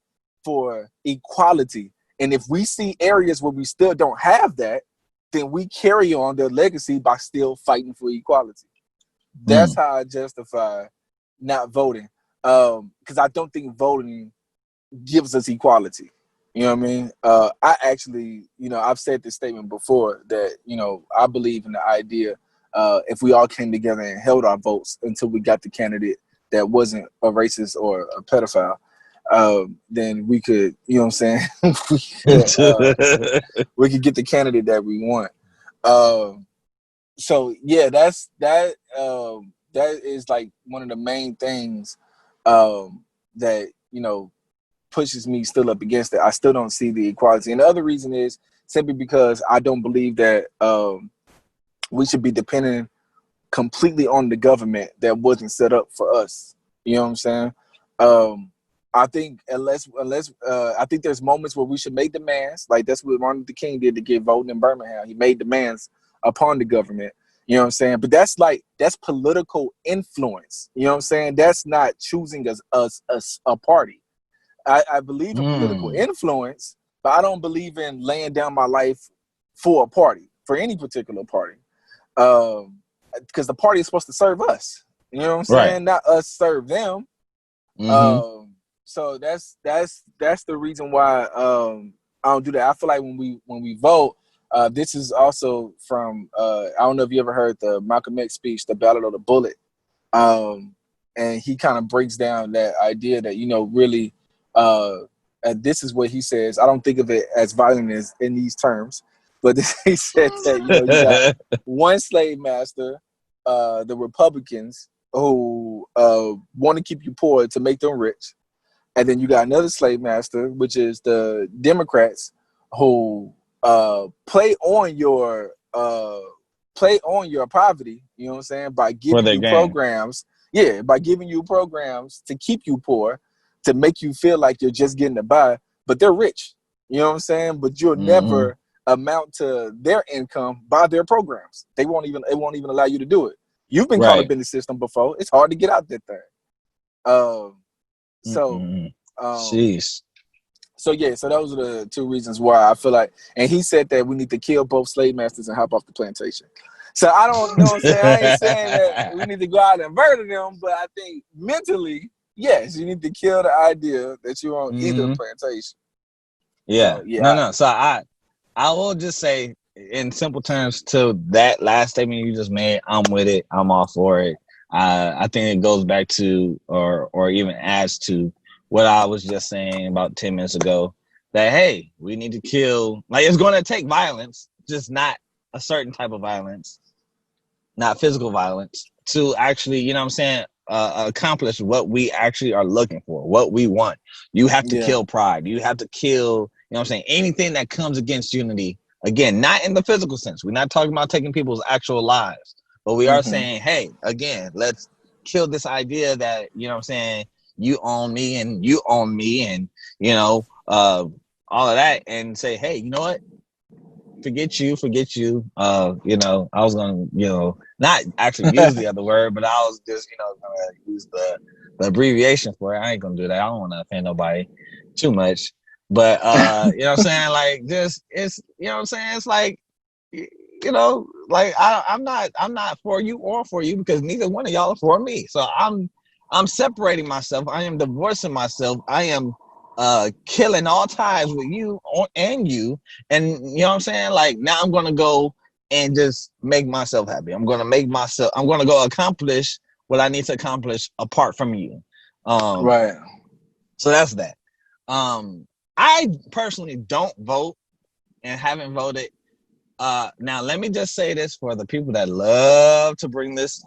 [SPEAKER 1] for equality. And if we see areas where we still don't have that, then we carry on their legacy by still fighting for equality. That's how I justify not voting. Because I don't think voting gives us equality. You know what I mean? I actually, I've said this statement before that, I believe in the idea if we all came together and held our votes until we got the candidate that wasn't a racist or a pedophile, then we could, you know what I'm saying? we could get the candidate that we want. So yeah, that is like one of the main things that, pushes me still up against it. I still don't see the equality. And the other reason is simply because I don't believe that we should be dependent completely on the government that wasn't set up for us. You know what I'm saying? I think unless I think there's moments where we should make demands. Like that's what Martin Luther King did to get voting in Birmingham. He made demands upon the government. You know what I'm saying? But that's political influence. You know what I'm saying? That's not choosing us a party. I believe in political influence, but I don't believe in laying down my life for a party, for any particular party. Because the party is supposed to serve us. You know what I'm saying? Right. Not us serve them. So that's the reason why I don't do that. I feel like when we vote, this is also from I don't know if you ever heard the Malcolm X speech, The Ballad of the Bullet. And he kind of breaks down that idea that, really this is what he says. I don't think of it as violent as in these terms, but he said that, you got one slave master, the Republicans, who want to keep you poor to make them rich. And then you got another slave master, which is the Democrats, who play on your poverty, you know what I'm saying, by giving you programs. Yeah, by giving you programs to keep you poor, to make you feel like you're just getting by, but they're rich. You know what I'm saying? But you'll never amount to their income by their programs. It won't even allow you to do it. You've been caught up in the system before. It's hard to get out that thing. So those are the two reasons why I feel like, and he said that we need to kill both slave masters and hop off the plantation. So I don't know what I'm saying. I ain't saying that we need to go out and murder them, but I think mentally, yes, you need to kill the idea that you're on either plantation.
[SPEAKER 2] Yeah. So I will just say in simple terms to that last statement you just made, I'm with it. I'm all for it. I think it goes back to or even adds to what I was just saying about 10 minutes ago, that, hey, we need to kill, like, it's going to take violence, just not a certain type of violence, not physical violence, to actually, you know what I'm saying, accomplish what we actually are looking for, what we want. You have to kill pride. You have to kill, you know what I'm saying, anything that comes against unity. Again, not in the physical sense. We're not talking about taking people's actual lives, but we are saying, hey, again, let's kill this idea that, you know what I'm saying, you own me and you own me and, you know, all of that, and say, hey, you know what? Forget you. You know, I was gonna, you know, not actually use the other word, but I was just, you know, gonna use the abbreviation for it. I ain't gonna do that. I don't want to offend nobody too much. But you know what I'm saying? Like, just, it's, you know what I'm saying? It's like, you know, like I'm not for you or for you, because neither one of y'all are for me. So I'm separating myself. I am divorcing myself. I am killing all ties with you and you. And you know what I'm saying? Like, now I'm gonna go and just make myself happy. I'm gonna go accomplish what I need to accomplish apart from you.
[SPEAKER 1] Right.
[SPEAKER 2] So that's that. I personally don't vote and haven't voted. Now let me just say this for the people that love to bring this,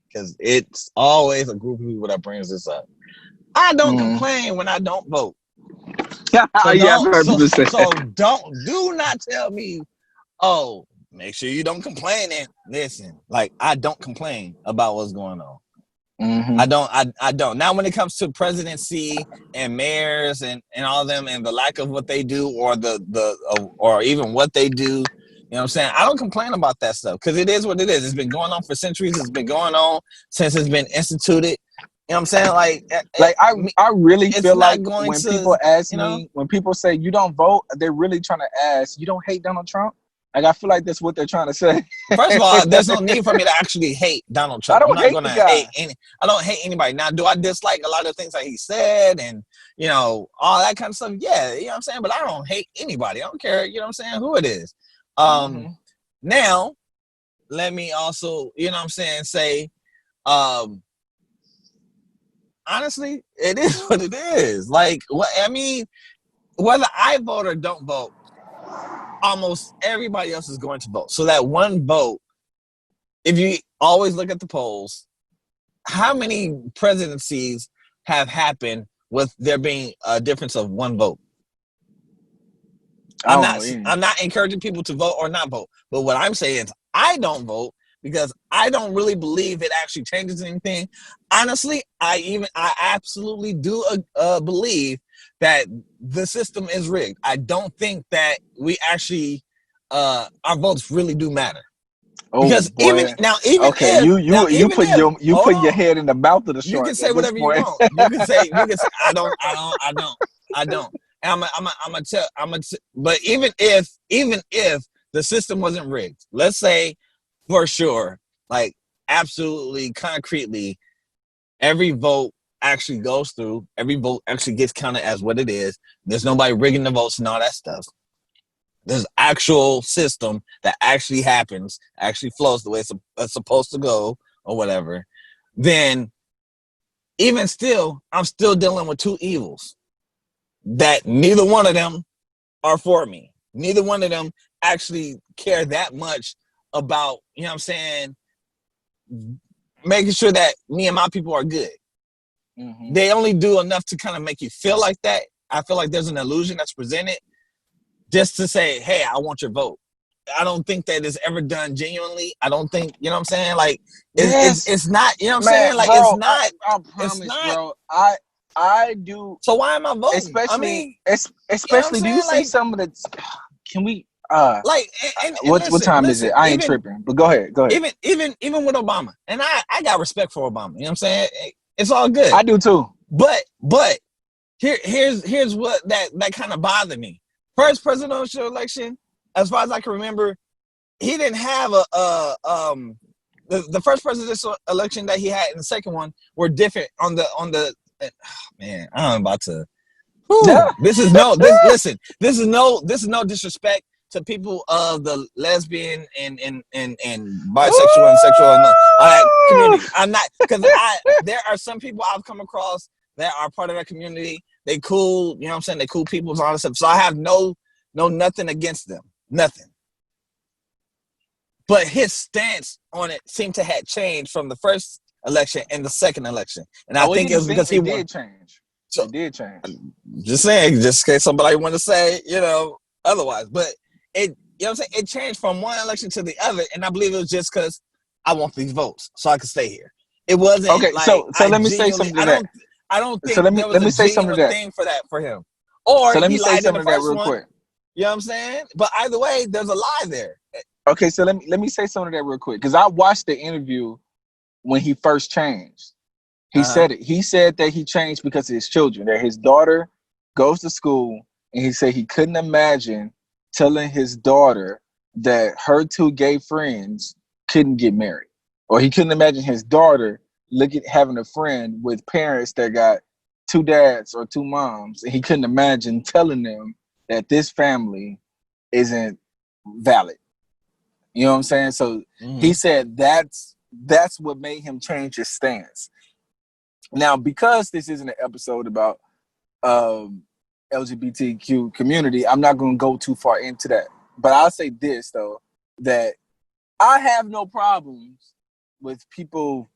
[SPEAKER 2] because it's always a group of people that brings this up. I don't complain when I don't vote. So do not tell me, oh, make sure you don't complain. And listen, like, I don't complain about what's going on. I don't. Now, when it comes to presidency and mayors and all of them, and the lack of what they do, or or even what they do, you know what I'm saying? I don't complain about that stuff, because it is what it is. It's been going on for centuries. It's been going on since it's been instituted. You know what I'm saying? Like
[SPEAKER 1] I really feel like when people ask
[SPEAKER 2] you know,
[SPEAKER 1] me, when people say you don't vote, they're really trying to ask, you don't hate Donald Trump? Like, I feel like that's what they're trying to say.
[SPEAKER 2] First of all, there's no need for me to actually hate Donald Trump.
[SPEAKER 1] I don't hate
[SPEAKER 2] anybody. Now, do I dislike a lot of things that he said and, you know, all that kind of stuff? Yeah, you know what I'm saying? But I don't hate anybody. I don't care, you know what I'm saying, who it is. Now, let me also, you know what I'm saying, say, honestly, it is what it is. Like, what I mean, whether I vote or don't vote, almost everybody else is going to vote. So that one vote, if you always look at the polls, how many presidencies have happened with there being a difference of one vote? I'm not encouraging people to vote or not vote, but what I'm saying is I don't vote because I don't really believe it actually changes anything. Honestly, I absolutely do believe that the system is rigged. I don't think that we actually our votes really do matter. Because you
[SPEAKER 1] put your head in the mouth of the shark.
[SPEAKER 2] You can say whatever you want. You can say I don't. But even if the system wasn't rigged, let's say for sure, like absolutely concretely, every vote actually goes through, every vote actually gets counted as what it is. There's nobody rigging the votes and all that stuff. There's actual system that actually happens, actually flows the way it's supposed to go or whatever. Then even still, I'm still dealing with two evils that neither one of them are for me. Neither one of them actually care that much about, you know what I'm saying, making sure that me and my people are good. They only do enough to kind of make you feel like that. I feel like there's an illusion that's presented just to say, hey, I want your vote. I don't think that is ever done genuinely. I don't think, you know what I'm saying? Like, it's not, you know what I'm saying? Like,
[SPEAKER 1] bro,
[SPEAKER 2] it's not.
[SPEAKER 1] I promise, bro. I do.
[SPEAKER 2] So why am I voting?
[SPEAKER 1] Especially,
[SPEAKER 2] you know
[SPEAKER 1] do you see
[SPEAKER 2] like,
[SPEAKER 1] some of the, can we,
[SPEAKER 2] like,
[SPEAKER 1] what time is it? I ain't tripping, but go ahead.
[SPEAKER 2] Even with Obama, and I got respect for Obama, you know what I'm saying? It's all good.
[SPEAKER 1] I do too.
[SPEAKER 2] But here's what that kind of bothered me. First presidential election, as far as I can remember, he didn't have the first presidential election that he had and the second one were different on the oh, man, I'm about to this is no disrespect to people of the lesbian and bisexual and sexual and all that community. I'm not, because there are some people I've come across that are part of that community. They cool, you know what I'm saying? They cool people and all that stuff. So I have nothing against them. Nothing. But his stance on it seemed to have changed from the first election and the second election. And I think it was because he won.
[SPEAKER 1] Did change.
[SPEAKER 2] So,
[SPEAKER 1] it did change.
[SPEAKER 2] Just saying, just in case somebody want to say, otherwise. But it, what I'm saying? It changed from one election to the other, and I believe it was just because I want these votes so I can stay here. It wasn't
[SPEAKER 1] okay.
[SPEAKER 2] like
[SPEAKER 1] So let me say something to that.
[SPEAKER 2] I don't think
[SPEAKER 1] so let me
[SPEAKER 2] say
[SPEAKER 1] something to that
[SPEAKER 2] thing for him. Or
[SPEAKER 1] so let me
[SPEAKER 2] he
[SPEAKER 1] say
[SPEAKER 2] lied
[SPEAKER 1] something
[SPEAKER 2] in the
[SPEAKER 1] to that
[SPEAKER 2] first
[SPEAKER 1] real
[SPEAKER 2] one.
[SPEAKER 1] quick.
[SPEAKER 2] You know what I'm saying? But either way, there's a lie there.
[SPEAKER 1] Okay, so let me say something to that real quick, because I watched the interview when he first changed. He said it. He said that he changed because of his children, that his daughter goes to school, and he said he couldn't imagine telling his daughter that her two gay friends couldn't get married. Or he couldn't imagine his daughter having a friend with parents that got two dads or two moms, and he couldn't imagine telling them that this family isn't valid. You know what I'm saying? So he said that's what made him change his stance. Now, because this isn't an episode about LGBTQ community, I'm not going to go too far into that. But I'll say this, though, that I have no problems with people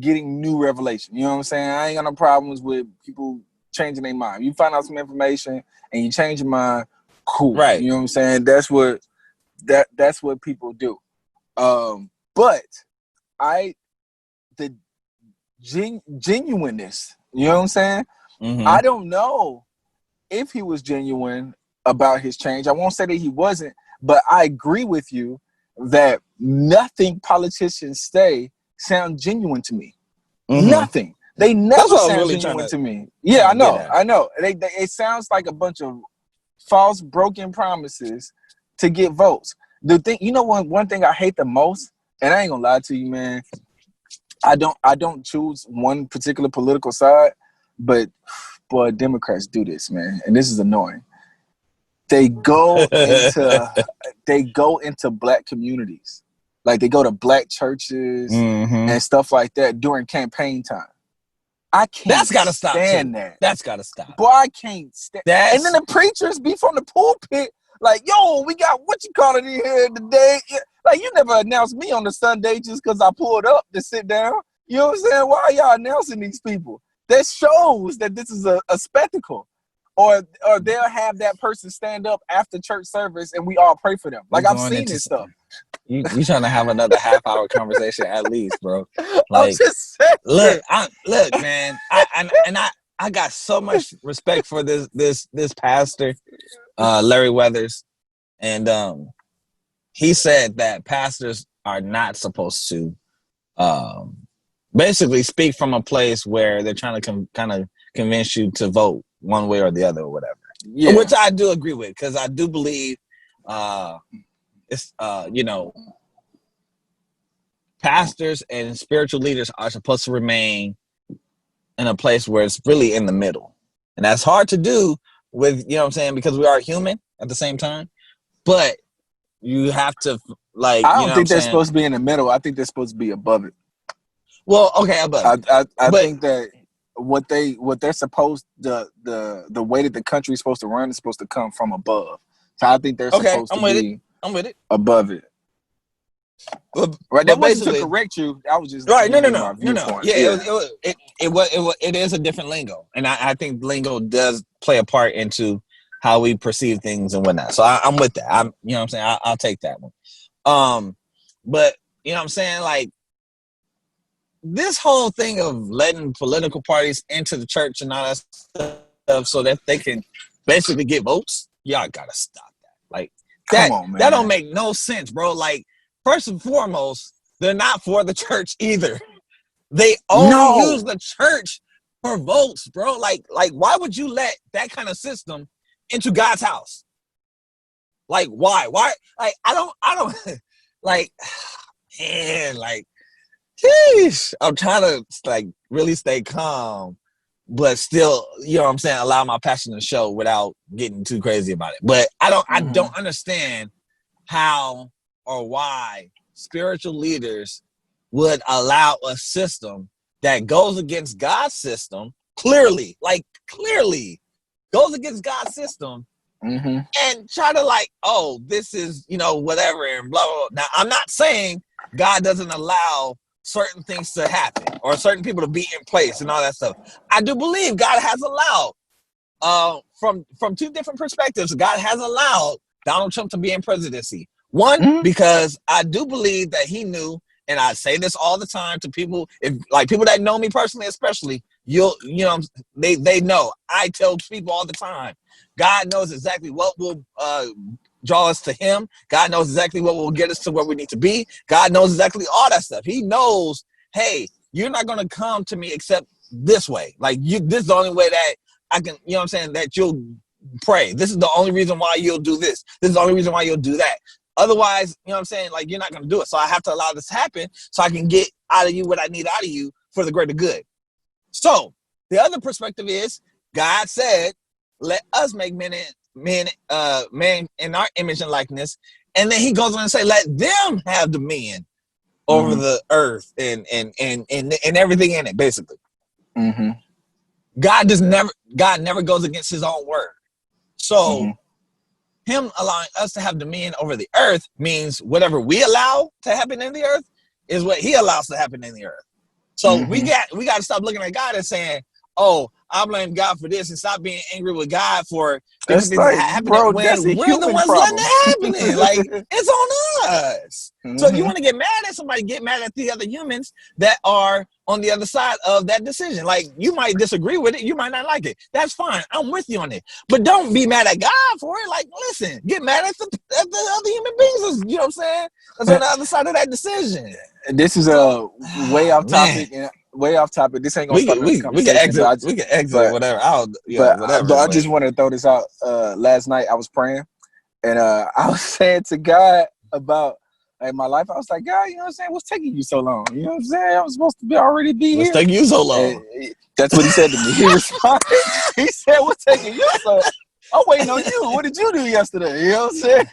[SPEAKER 1] getting new revelation. You know what I'm saying? I ain't got no problems with people changing their mind. You find out some information and you change your mind, cool.
[SPEAKER 2] Right.
[SPEAKER 1] You know what I'm saying? That's what people do. But the genuineness, you know what I'm saying? I don't know if he was genuine about his change. I won't say that he wasn't, but I agree with you that nothing politicians say sound genuine to me. Nothing. They never sound genuine to me. Yeah, I know. It sounds like a bunch of false, broken promises to get votes. The thing, one thing I hate the most, and I ain't gonna lie to you, man. I don't choose one particular political side, but boy, Democrats do this, man, and this is annoying. They go into black communities, like they go to black churches and stuff like that during campaign time. I can't.
[SPEAKER 2] That's gotta
[SPEAKER 1] stand
[SPEAKER 2] stop.
[SPEAKER 1] that.
[SPEAKER 2] That's gotta stop.
[SPEAKER 1] Boy, I can't stand. And then the preachers be from the pulpit, like, yo, we got what you call it in here today. Like, you never announced me on the Sunday just because I pulled up to sit down. You know what I'm saying? Why are y'all announcing these people? That shows that this is a spectacle. Or they'll have that person stand up after church service and we all pray for them. Like, I've seen this stuff.
[SPEAKER 2] You trying to have another half-hour conversation at least, bro? Like,
[SPEAKER 1] I'm just saying.
[SPEAKER 2] Look, man. I got so much respect for this pastor, Larry Weathers, and he said that pastors are not supposed to basically speak from a place where they're trying to kind of convince you to vote one way or the other or whatever. Yeah. Which I do agree with, because I do believe it's pastors and spiritual leaders are supposed to remain in a place where it's really in the middle. And that's hard to do with, you know what I'm saying, because we are human at the same time. But you have to, like,
[SPEAKER 1] I don't think they're supposed to be in the middle. I think they're supposed to be above it.
[SPEAKER 2] Well, okay, above it.
[SPEAKER 1] I think that what they're supposed, the way that the country is supposed to run is supposed to come from above. So I think they're supposed to be above it. Right, that wasn't to correct you. I was just
[SPEAKER 2] right. No.
[SPEAKER 1] Yeah,
[SPEAKER 2] it is a different lingo, and I think lingo does play a part into how we perceive things and whatnot. So I'm with that. You know what I'm saying. I'll take that one. But you know what I'm saying, like, this whole thing of letting political parties into the church and all that stuff so that they can basically get votes, y'all gotta stop that. Like, that, come on, man. That don't make no sense, bro. Like, first and foremost, they're not for the church either. They only use the church for votes, bro. Like, why would you let that kind of system into God's house? Like, why? Like, I don't like, man, like, sheesh. I'm trying to, like, really stay calm, but still, you know what I'm saying, allow my passion to show without getting too crazy about it. But I don't understand how or why spiritual leaders would allow a system that goes against God's system, clearly goes against God's system, and try to, like, oh, this is, whatever, and blah, blah, blah. Now, I'm not saying God doesn't allow certain things to happen or certain people to be in place and all that stuff. I do believe God has allowed, from two different perspectives, God has allowed Donald Trump to be in presidency. One, because I do believe that he knew, and I say this all the time to people, if like people that know me personally, especially, they know. I tell people all the time, God knows exactly what will draw us to him. God knows exactly what will get us to where we need to be. God knows exactly all that stuff. He knows, hey, you're not going to come to me except this way. Like, this is the only way that I can, you know what I'm saying, that you'll pray. This is the only reason why you'll do this. This is the only reason why you'll do that. Otherwise, you know what I'm saying, like, you're not going to do it. So I have to allow this to happen so I can get out of you what I need out of you for the greater good. So the other perspective is God said, let us make man in our image and likeness. And then he goes on and say, let them have dominion over the earth and everything in it, basically. God never goes against his own word. So him allowing us to have dominion over the earth means whatever we allow to happen in the earth is what he allows to happen in the earth. So we got to stop looking at God and saying, oh, I blame God for this, and stop being angry with God for different things that happen when we're the ones letting it happen. Like, it's on us. So if you want to get mad at somebody, get mad at the other humans that are on the other side of that decision. Like, you might disagree with it, you might not like it. That's fine. I'm with you on it. But don't be mad at God for it. Like, listen, get mad at the other human beings, you know what I'm saying? That's on the other side of that decision.
[SPEAKER 1] This is a way off topic. Way off topic. This ain't gonna start this conversation.
[SPEAKER 2] We can exit whatever.
[SPEAKER 1] But I just wanted to throw this out. Last night I was praying, and I was saying to God about like my life. I was like, God, you know what I'm saying? What's taking you so long? You know what I'm saying? I was supposed to already be here.
[SPEAKER 2] What's taking you so long?
[SPEAKER 1] And that's what he said to me. He responded. He said, "What's taking you so?" I'm waiting on you. What did you do yesterday? You know what I'm saying?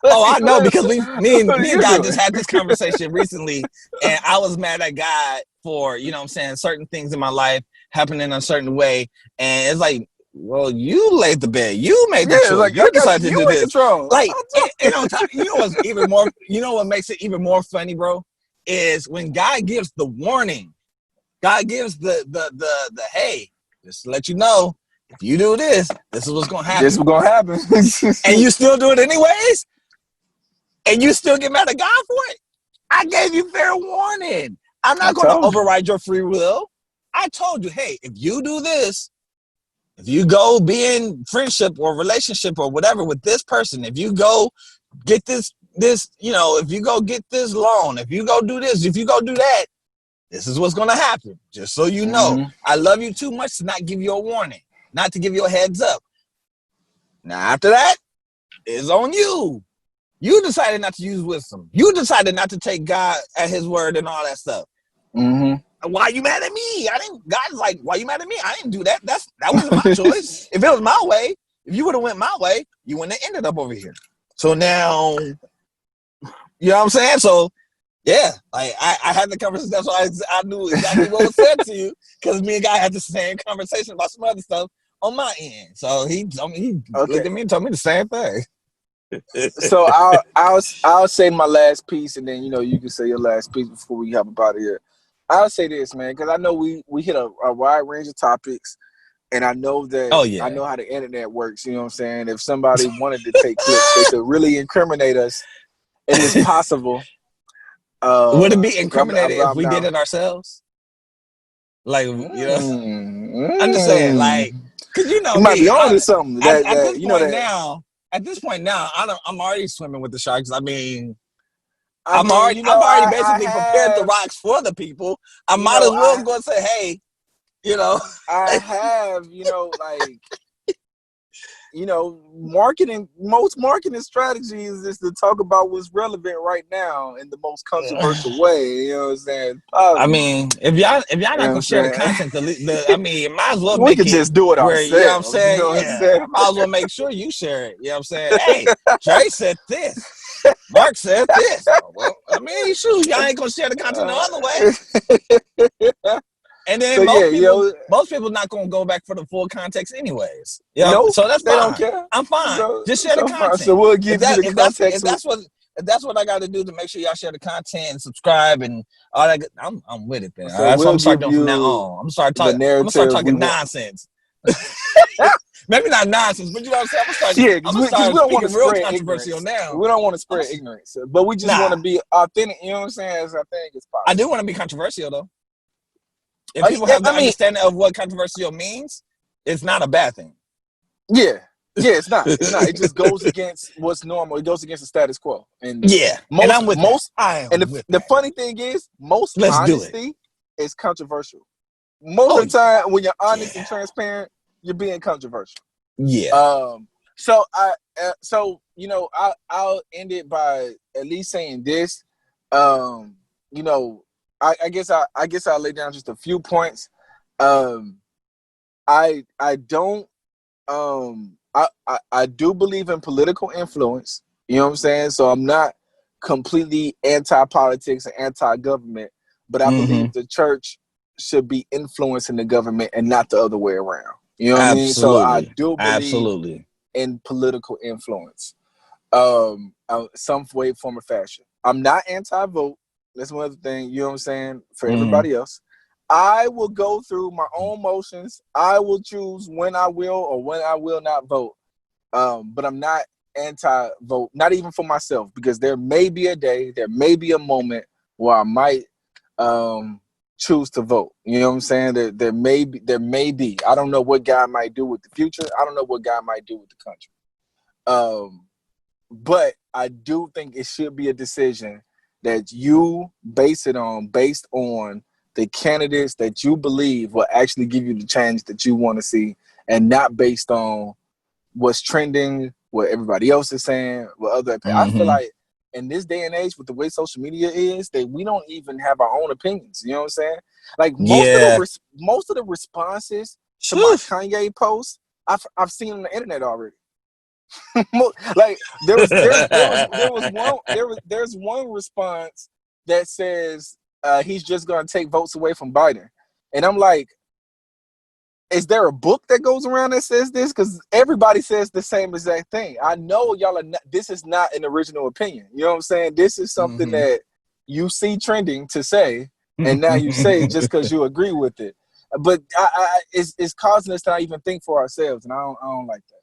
[SPEAKER 2] Oh, I know, because me and God just had this conversation recently, and I was mad at God for, you know what I'm saying, certain things in my life happening in a certain way. And it's like, well, you laid the bed. You made the choice. Like, you decided to do this.
[SPEAKER 1] Control.
[SPEAKER 2] Like, you know what's even more, you know what makes it even more funny, bro, is when God gives the warning. God gives the hey, just to let you know, if you do this, this is what's going to happen.
[SPEAKER 1] This is going to happen.
[SPEAKER 2] And you still do it anyways? And you still get mad at God for it? I gave you fair warning. I'm not going to override your free will. I told you, hey, if you do this, if you go be in friendship or relationship or whatever with this person, if you go get this, you know, if you go get this loan, if you go do this, if you go do that, this is what's going to happen. Just so you know, I love you too much to not give you a warning. Not to give you a heads up. Now, after that, it's on you. You decided not to use wisdom. You decided not to take God at his word and all that stuff. Why are you mad at me? God's like, why are you mad at me? I didn't do that. That wasn't my choice. If it was my way, if you would have went my way, you wouldn't have ended up over here. So now, you know what I'm saying? So, yeah, like I had the conversation. That's why I knew exactly what was said to you, because me and God had the same conversation about some other stuff on my end. So he looked at me and told me the same thing.
[SPEAKER 1] So I'll say my last piece, and then you can say your last piece before we hop about here. I'll say this, man, because I know we hit a wide range of topics, and I know that I know how the internet works. You know what I'm saying? If somebody wanted to take clips, they could really incriminate us, and it's possible.
[SPEAKER 2] Would it be incriminated if we did it ourselves? Like, I'm just saying, like, because
[SPEAKER 1] you might be on to something.
[SPEAKER 2] At this point now, I'm already swimming with the sharks. I mean, I'm already basically prepared the rocks for the people. I might as well go and say, hey,
[SPEAKER 1] I have, most marketing strategies is to talk about what's relevant right now in the most controversial way. You know what I'm saying?
[SPEAKER 2] I mean, if y'all not gonna share the content, I mean, might as well
[SPEAKER 1] we could just do it ourselves.
[SPEAKER 2] You know what I'm saying? Might as well make sure you share it. You know what I'm saying? Hey, Trey said this. Mark said this. Well, I mean, shoot, y'all ain't gonna share the content the other way. And then most people not gonna go back for the full context anyways. So that's fine. They don't care. I'm fine. Just share the content.
[SPEAKER 1] So we'll give you the context.
[SPEAKER 2] that's what I got to do to make sure y'all share the content and subscribe and all that. I'm with it then.
[SPEAKER 1] So
[SPEAKER 2] That's what I'm
[SPEAKER 1] we'll
[SPEAKER 2] start
[SPEAKER 1] give
[SPEAKER 2] doing from now
[SPEAKER 1] you
[SPEAKER 2] on. I'm gonna
[SPEAKER 1] the
[SPEAKER 2] start
[SPEAKER 1] narrative we
[SPEAKER 2] talking
[SPEAKER 1] want.
[SPEAKER 2] nonsense. Maybe not nonsense, but you know what I'm saying.
[SPEAKER 1] Yeah,
[SPEAKER 2] I'm
[SPEAKER 1] because
[SPEAKER 2] gonna
[SPEAKER 1] we
[SPEAKER 2] start
[SPEAKER 1] don't want to
[SPEAKER 2] speaking real
[SPEAKER 1] spread
[SPEAKER 2] controversial
[SPEAKER 1] ignorance.
[SPEAKER 2] now.
[SPEAKER 1] We don't want to spread ignorance, but we just want
[SPEAKER 2] Nah,
[SPEAKER 1] to be authentic. You know what I'm saying? As I think it's
[SPEAKER 2] I
[SPEAKER 1] possible.
[SPEAKER 2] do want to be controversial though. If people have the
[SPEAKER 1] I mean,
[SPEAKER 2] understanding of what controversial means, it's not a bad thing.
[SPEAKER 1] yeah, it's not. It's not. It just goes against what's normal. It goes against the status quo. And
[SPEAKER 2] Yeah, and I'm with that. I am
[SPEAKER 1] and
[SPEAKER 2] with
[SPEAKER 1] the
[SPEAKER 2] that.
[SPEAKER 1] funny thing is, most
[SPEAKER 2] Let's do it.
[SPEAKER 1] honesty is controversial. Most of the time, when you're honest and transparent, you're being controversial.
[SPEAKER 2] Yeah.
[SPEAKER 1] So you know, I'll end it by at least saying this. You know, I guess I'll lay down just a few points. I don't I do believe in political influence. You know what I'm saying? So I'm not completely anti-politics and anti-government, but I believe the church should be influencing the government and not the other way around. You know what I mean? So I do believe in political influence. Some way, form, or fashion. I'm not anti-vote. That's one other thing, you know what I'm saying, for everybody else. I will go through my own motions. I will choose when I will or when I will not vote. But I'm not anti-vote, not even for myself, because there may be a day, there may be a moment where I might choose to vote. You know what I'm saying? There may be. I don't know what God might do with the future. I don't know what God might do with the country. But I do think it should be a decision that you based on the candidates that you believe will actually give you the change that you want to see, and not based on what's trending, what everybody else is saying, what other. I feel like in this day and age, with the way social media is, that we don't even have our own opinions. You know what I'm saying? Like most of the responses to my Kanye posts, I've seen on the internet already. Like there's one response that says he's just gonna take votes away from Biden, and I'm like, is there a book that goes around that says this? Because everybody says the same exact thing. I know y'all are not, this is not an original opinion. You know what I'm saying? This is something that you see trending to say, and now you say just because you agree with it. But it's causing us to not even think for ourselves, and I don't like that.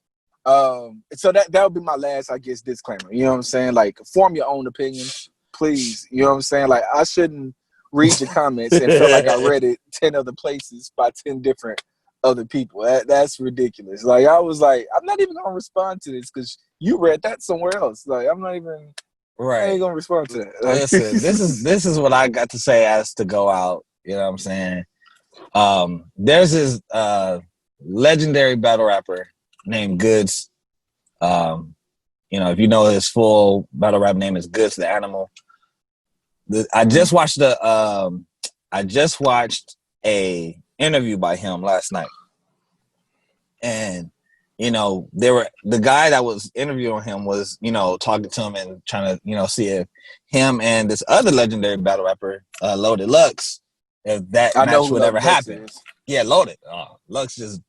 [SPEAKER 1] So that would be my last, I guess, disclaimer. You know what I'm saying? Like, form your own opinion, please. You know what I'm saying? Like, I shouldn't read your comments and feel like I read it 10 other places by 10 different other people. That's ridiculous. Like, I was like, I'm not even gonna respond to this because you read that somewhere else. Like, I'm not even I ain't gonna respond to that. Like,
[SPEAKER 2] listen, this is what I got to say as to go out. You know what I'm saying? There's this legendary battle rapper named Goods. You know, if you know his full battle rap name is Goods the Animal. I just watched a interview by him last night, and you know, the guy that was interviewing him was, you know, talking to him and trying to, you know, see if him and this other legendary battle rapper, Loaded Lux, if that match would ever happen. Yeah, Loaded. Lux just.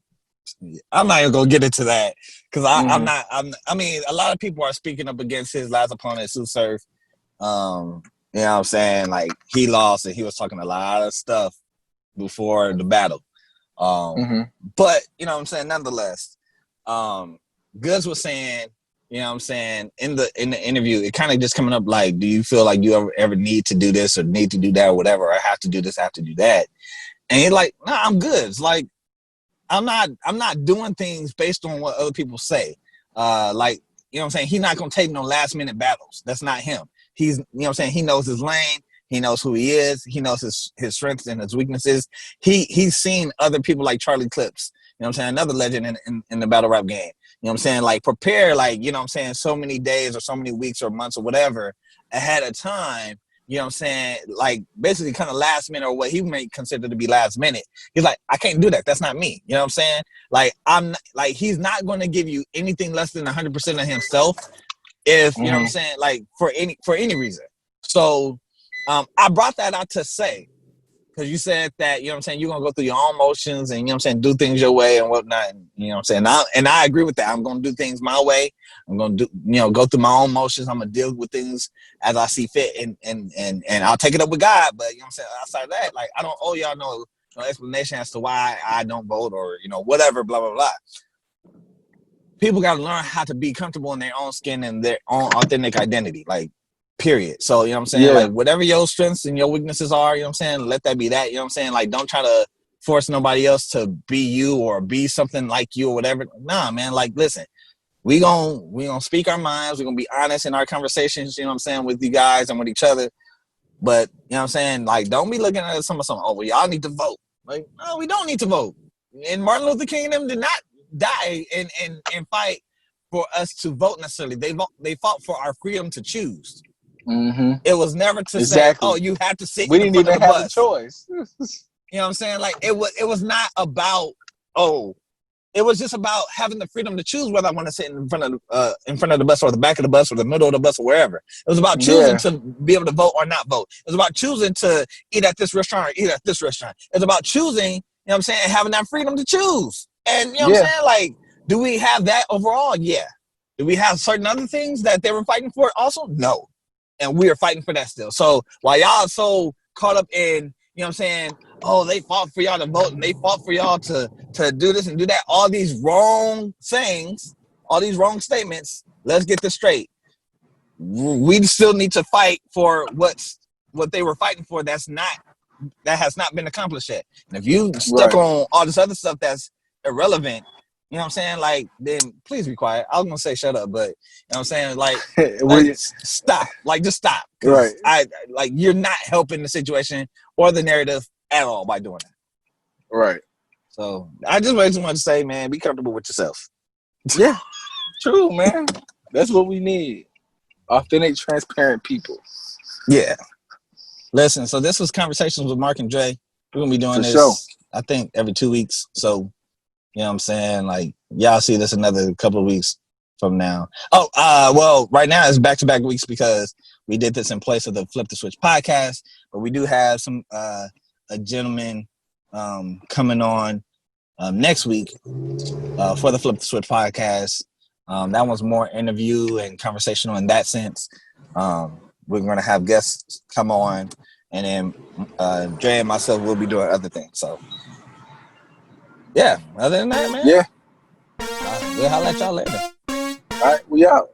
[SPEAKER 2] I'm not even gonna get into that because I mean, a lot of people are speaking up against his last opponent, Sue Surf. You know what I'm saying? Like, he lost and he was talking a lot of stuff before the battle. But you know what I'm saying, nonetheless, Goods was saying, you know what I'm saying, in the interview, it kind of just coming up like, do you feel like you ever need to do this or need to do that or whatever, or have to do this, have to do that? And he's like, nah, I'm good. It's like, I'm not doing things based on what other people say. Like, you know what I'm saying? He's not gonna take no last minute battles. That's not him. He's, you know what I'm saying, he knows his lane, he knows who he is, he knows his strengths and his weaknesses. He's seen other people like Charlie Clips, you know what I'm saying, another legend in the battle rap game. You know what I'm saying? Like, prepare, like, you know what I'm saying, so many days or so many weeks or months or whatever ahead of time. You know what I'm saying? Like, basically kind of last minute, or what he may consider to be last minute. He's like, I can't do that. That's not me. You know what I'm saying? Like, he's not going to give you anything less than 100% of himself if, you know what I'm saying, like, for any reason. So I brought that out to say, because you said that, you know what I'm saying, you're gonna go through your own motions and, you know what I'm saying, do things your way and whatnot. And, you know what I'm saying? And I agree with that. I'm gonna do things my way. I'm gonna do, you know, go through my own motions. I'm gonna deal with things as I see fit, and I'll take it up with God. But you know what I'm saying, outside of that, like, I don't owe y'all no explanation as to why I don't vote, or, you know, whatever, blah blah blah. People gotta learn how to be comfortable in their own skin and their own authentic identity. Like, period. So, you know what I'm saying?
[SPEAKER 1] Yeah.
[SPEAKER 2] Like, whatever your strengths and your weaknesses are, you know what I'm saying? Let that be that. You know what I'm saying? Like, don't try to force nobody else to be you or be something like you or whatever. Nah, man. Like, listen, we gonna speak our minds. We're gonna be honest in our conversations, you know what I'm saying, with you guys and with each other. But, you know what I'm saying? Like, don't be looking at something, oh, well, y'all need to vote. Like, no, we don't need to vote. And Martin Luther King and them did not die and fight for us to vote necessarily. They fought for our freedom to choose.
[SPEAKER 1] Mm-hmm.
[SPEAKER 2] It was never to say, oh, you have to sit in the front of the bus. We didn't even have a
[SPEAKER 1] choice.
[SPEAKER 2] You know what I'm saying? Like, it was not about, it was just about having the freedom to choose whether I want to sit in front of the bus or the back of the bus or the middle of the bus or wherever. It was about choosing to be able to vote or not vote. It was about choosing to eat at this restaurant or eat at this restaurant. It's about choosing, you know what I'm saying, having that freedom to choose. And, you know what I'm saying? Like, do we have that overall? Yeah. Do we have certain other things that they were fighting for also? No. And we are fighting for that still. So while y'all so caught up in, you know what I'm saying, oh, they fought for y'all to vote and they fought for y'all to do this and do that, all these wrong sayings, all these wrong statements, let's get this straight. We still need to fight for what they were fighting for that has not been accomplished yet. And if you stuck on all this other stuff that's irrelevant, you know what I'm saying? Like, then please be quiet. I was gonna say shut up, but you know what I'm saying? Like, stop. Like, just stop. Because you're not helping the situation or the narrative at all by doing that.
[SPEAKER 1] Right.
[SPEAKER 2] So I just want to say, man, be comfortable with yourself.
[SPEAKER 1] Yeah. True, man. That's what we need. Authentic, transparent people.
[SPEAKER 2] Yeah. Listen, so this was Conversations with Mark and Dre. We're gonna be doing this, I think, every 2 weeks. So, you know what I'm saying? Like, y'all see this another couple of weeks from now. Oh, well, right now it's back-to-back weeks because we did this in place of the Flip the Switch podcast. But we do have some a gentleman coming on next week for the Flip the Switch podcast. That one's more interview and conversational in that sense. We're going to have guests come on, and then Dre and myself will be doing other things. So, yeah, other than that, man.
[SPEAKER 1] Yeah.
[SPEAKER 2] We'll holler at y'all later.
[SPEAKER 1] All right, we out.